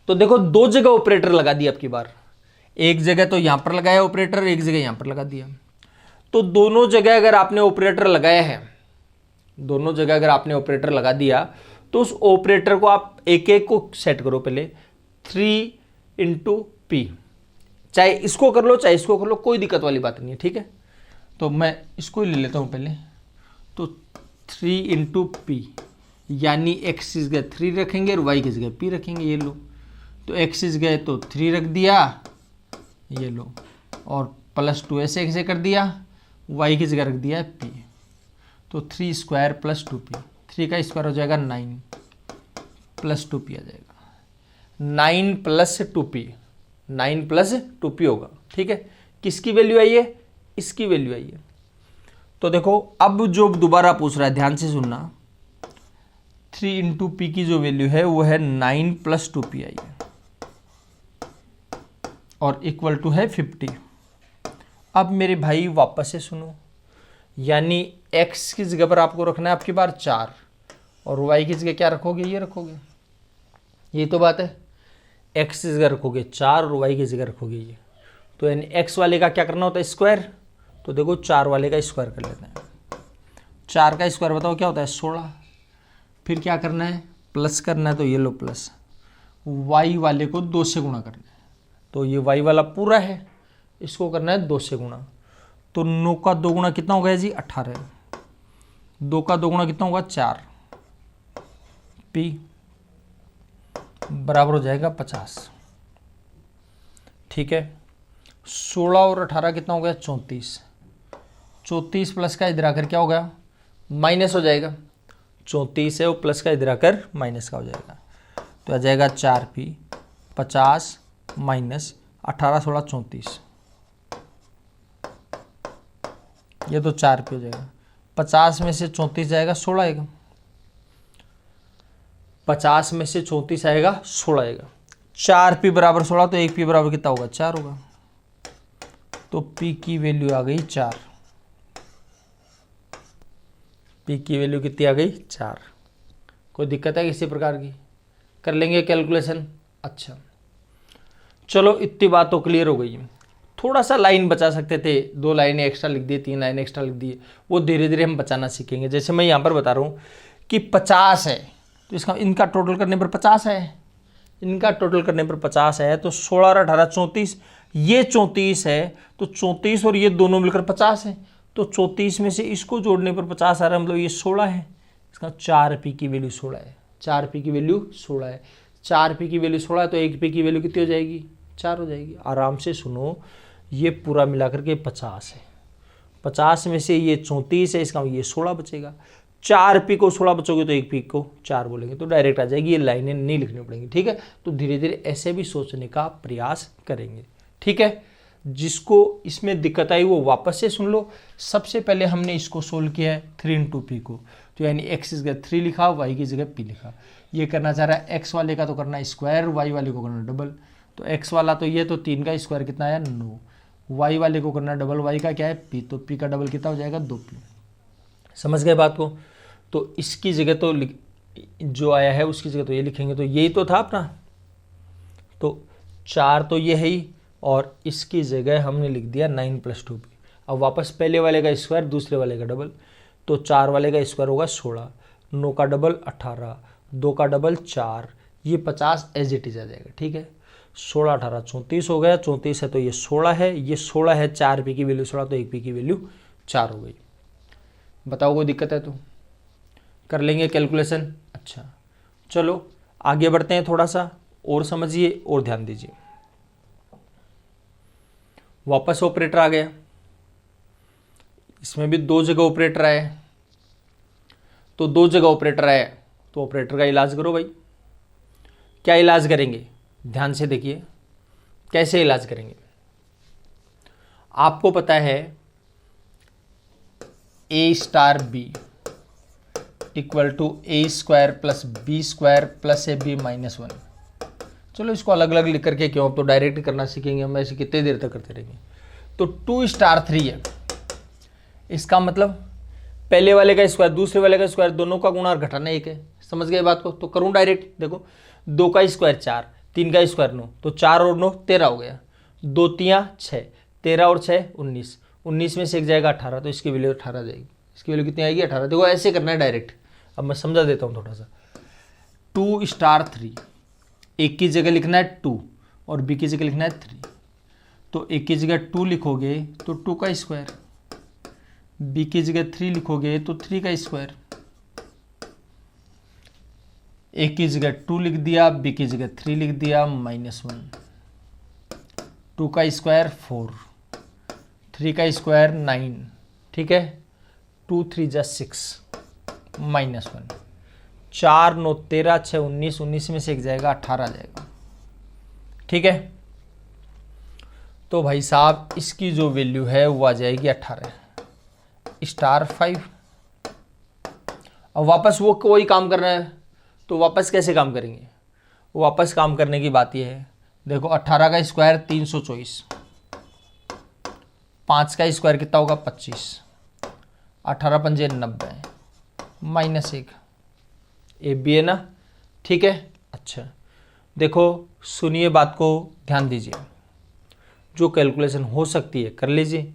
तो देखो दो जगह ऑपरेटर लगा दिया अब की बार, एक जगह तो यहां पर लगाया ऑपरेटर, एक जगह यहां पर लगा दिया। तो दोनों जगह अगर आपने ऑपरेटर लगाया है, दोनों जगह अगर आपने ऑपरेटर लगा दिया तो उस ऑपरेटर को आप एक एक को सेट करो पहले 3 इंटू पी, चाहे इसको कर लो चाहे इसको कर लो, कोई दिक्कत वाली बात नहीं है, ठीक है। तो मैं इसको ही ले लेता हूं पहले, तो 3 इंटू पी, यानी एक्स की जगह 3 रखेंगे और वाई की जगह पी रखेंगे, ये लो। तो एक्स की जगह तो 3 रख दिया, ये लो, और प्लस 2 ऐसे कर दिया, वाई की जगह रख दिया पी। तो 3 स्क्वायर प्लस 2p, 3 का स्क्वायर हो जाएगा 9 प्लस 2p आ जाएगा, 9 प्लस 2p, 9 प्लस 2p होगा, ठीक है। किसकी वैल्यू आई है, इसकी वैल्यू आई है। तो देखो अब जो दोबारा पूछ रहा है ध्यान से सुनना, 3 इंटू पी की जो वैल्यू है वो है 9 प्लस 2p आई है और इक्वल टू है 50। अब मेरे भाई वापस से सुनो, यानी x की जगह पर आपको रखना है आपकी बार 4 और y की जगह क्या रखोगे, ये रखोगे, यही तो बात है। x की जगह रखोगे 4 और y की जगह रखोगे ये, तो यानी x वाले का क्या करना होता है स्क्वायर। तो देखो 4 वाले का स्क्वायर कर लेते हैं, 4 का स्क्वायर बताओ क्या होता है 16। फिर क्या करना है प्लस करना है, तो ये लो प्लस, y वाले को 2 से गुणा करना है, तो ये y वाला पूरा है, इसको करना है 2 से गुणा। तो 9 का 2 गुणा कितना हो गया जी 18, 2 का 2 गुणा कितना होगा 4, P बराबर हो जाएगा 50। ठीक है, 16 और 18 कितना हो गया 34। 34 प्लस का इधर आकर क्या हो गया माइनस हो जाएगा। 34 है वो प्लस का इधर आकर माइनस का हो जाएगा, तो आ जाएगा 4P 50 माइनस 18 16 34, ये तो 4P हो जाएगा। 50 में से 34 जाएगा 16 आएगा, 50 में से 34 आएगा 16 आएगा। 4P बराबर 16, तो 1P बराबर कितना होगा 4 होगा, तो P की वैल्यू आ गई 4। P की वैल्यू कितनी आ गई 4। कोई दिक्कत है किसी प्रकार की? कर लेंगे कैलकुलेशन। अच्छा चलो इतनी बात तो क्लियर हो गई है। थोड़ा सा लाइन बचा सकते थे, 2 लाइनें एक्स्ट्रा लिख दिए, 3 लाइनें एक्स्ट्रा लिख दिए, वो धीरे धीरे हम बचाना सीखेंगे। जैसे मैं यहाँ पर बता रहा हूँ कि 50 है, तो इसका इनका टोटल करने पर 50 है, इनका टोटल करने पर 50 है, तो 16 और 18 34, ये 34 है, तो 34 और ये दोनों मिलकर 50 है, तो 34 में से इसको जोड़ने पर 50 आ रहा है, मतलब ये 16 है। इसका 4P की वैल्यू 16 है, 4P की वैल्यू 16 है। 4P की वैल्यू 16 है, तो 1P की वैल्यू कितनी हो जाएगी 4 हो जाएगी। आराम से सुनो, ये पूरा मिलाकर के 50 है, 50 में से ये 34 है, इसका ये 16 बचेगा। 4P को 16 बचोगे तो 1P को 4 बोलेंगे, तो डायरेक्ट आ जाएगी, ये लाइनें नहीं लिखनी पड़ेंगी। ठीक है, तो धीरे धीरे ऐसे भी सोचने का प्रयास करेंगे। ठीक है, जिसको इसमें दिक्कत आई वो वापस से सुन लो। सबसे पहले हमने इसको सोल्व किया है 3 × P को, तो यानी x की जगह 3 लिखा, y की जगह P लिखा। ये करना चाह रहा है x वाले का तो करना स्क्वायर, y वाले को करना डबल। तो x वाला तो ये, तो 3 का स्क्वायर कितना आया 9, y वाले को करना डबल, y का क्या है P, तो P का डबल कितना हो जाएगा 2P। समझ गए बात को? तो इसकी जगह तो जो आया है उसकी जगह तो ये लिखेंगे, तो यही तो था अपना, तो 4 तो ये है ही, और इसकी जगह हमने लिख दिया 9 + 2P। अब वापस पहले वाले का स्क्वायर, दूसरे वाले का डबल, तो 4 वाले का स्क्वायर होगा 16, 9 का डबल 18, 2 का डबल 4, ये 50 एज इट इज आ जाएगा। ठीक है, 16 18 34 हो गया, 34 है तो ये 16 है, ये 16 है, 4P की वैल्यू 16, तो 1P की वैल्यू 4 हो गई। बताओ कोई दिक्कत है तो कर लेंगे कैलकुलेशन। अच्छा चलो आगे बढ़ते हैं, थोड़ा सा और समझिए और ध्यान दीजिए। वापस ऑपरेटर आ गया, इसमें भी 2 जगह ऑपरेटर आए, तो 2 जगह ऑपरेटर आए, तो ऑपरेटर का इलाज करो भाई। क्या इलाज करेंगे, ध्यान से देखिए कैसे इलाज करेंगे। आपको पता है A*B = A² + B² + AB - 1। चलो इसको अलग अलग लिख करके क्यों, अब तो डायरेक्ट करना सीखेंगे हम, ऐसे कितने देर तक करते रहेंगे। तो 2*3 है, इसका मतलब पहले वाले का स्क्वायर दूसरे वाले का स्क्वायर दोनों का गुणा और घटाना 1 है। समझ गए बात को? तो करूँ डायरेक्ट, देखो 2 का स्क्वायर 4, 3 का स्क्वायर 9, तो 4 और 9 13 हो गया, 2 3 6, 13 और 6 19, 19 में से एक जाएगा 18, तो इसकी वैल्यू 18 जाएगी। इसकी वैल्यू कितनी आएगी 18। देखो ऐसे करना है डायरेक्ट, अब मैं समझा देता हूँ थोड़ा सा। 2*3, एक की जगह लिखना है 2 और बी की जगह लिखना है 3, तो एक की जगह 2 लिखोगे तो 2 का स्क्वायर, बी की जगह 3 लिखोगे तो 3 का स्क्वायर, एक की जगह 2 लिख दिया, बी की जगह 3 लिख दिया, -1, 2 का स्क्वायर 4, 3 का स्क्वायर 9, ठीक है, 2 3 = 6, -1, 4 9 13, 6 19, 19 में से एक जाएगा 18 जाएगा। ठीक है, तो भाई साहब इसकी जो वैल्यू है वो आ जाएगी 18*5। अब वापस वो कोई काम करना है, तो वापस कैसे काम करेंगे? वापस काम करने की बात यह है, देखो 18 का स्क्वायर 324, 5 का स्क्वायर कितना होगा 25, 18 पंजे 90, -1, ए बी है ना। ठीक है, अच्छा देखो सुनिए बात को ध्यान दीजिए, जो कैलकुलेशन हो सकती है कर लीजिए।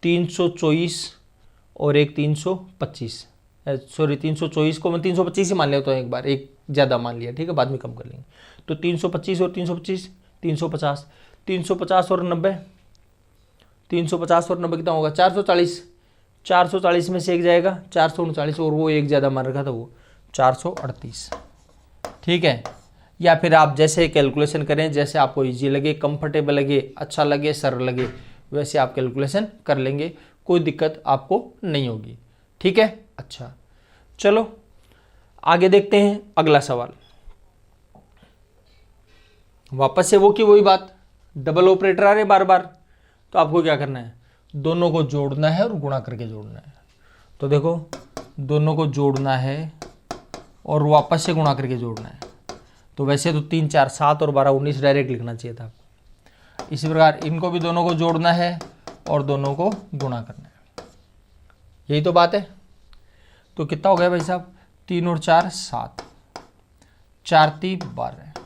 324 और एक 325, सॉरी 324 को मैं 325 ही मान लेता हूँ, एक बार एक ज़्यादा मान लिया, ठीक है, बाद में कम कर लेंगे। तो 325 और 325 350, 350 और 90, 350 और 90 कितना होगा 440, 440 में से एक जाएगा 439, और वो एक ज़्यादा मान रखा था वो 438। ठीक है, या फिर आप जैसे कैलकुलेशन करें, जैसे आपको इजी लगे, कंफर्टेबल लगे, अच्छा लगे, सरल लगे, वैसे आप कैलकुलेशन कर लेंगे, कोई दिक्कत आपको नहीं होगी। ठीक है, अच्छा चलो आगे देखते हैं अगला सवाल। वापस से वो की वही बात, डबल ऑपरेटर आ रहे बार बार, तो आपको क्या करना है, दोनों को जोड़ना है और गुणा करके जोड़ना है। तो देखो दोनों को जोड़ना है और वापस से गुणा करके जोड़ना है। तो वैसे तो 3 4 7 और 12 19 डायरेक्ट लिखना चाहिए था आपको। इसी प्रकार इनको भी दोनों को जोड़ना है और दोनों को गुणा करना है, यही तो बात है। तो कितना हो गया भाई साहब, 3 और 4 7, 4 3 12,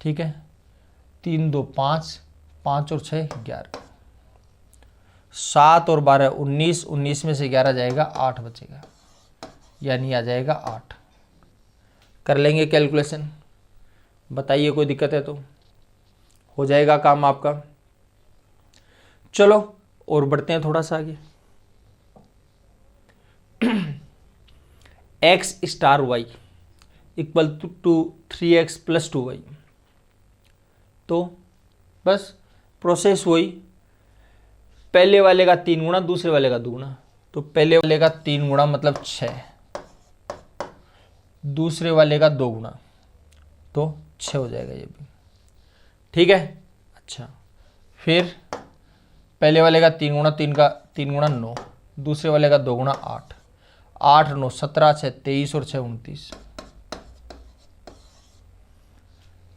ठीक है, 3 2 5, 5 और 6 11, 7 और 12 19, 19 में से 11 जाएगा 8 बचेगा, यानी आ जाएगा 8। कर लेंगे कैलकुलेशन, बताइए कोई दिक्कत है तो, हो जाएगा काम आपका। चलो और बढ़ते हैं थोड़ा सा आगे। x star Y equal to 3x plus 2y। तो बस प्रोसेस वही, पहले वाले का 3 गुणा, दूसरे वाले का 2 गुणा। तो पहले वाले का 3 गुणा मतलब 6, दूसरे वाले का 2 गुणा, तो 6 हो जाएगा ये भी। ठीक है, अच्छा फिर पहले वाले का 3 गुणा, 3 गुणा 9, दूसरे वाले का 2 गुणा 8, 8 9 17, 6 23 और 6 29।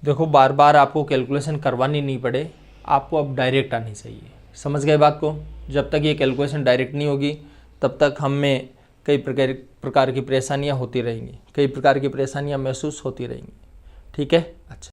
देखो बार बार आपको कैलकुलेशन करवानी नहीं पड़े, आपको अब डायरेक्ट आनी चाहिए। समझ गए बात को? जब तक ये कैलकुलेशन डायरेक्ट नहीं होगी तब तक हमें कई प्रकार की परेशानियां होती रहेंगी, कई प्रकार की परेशानियां महसूस होती रहेंगी। ठीक है, अच्छा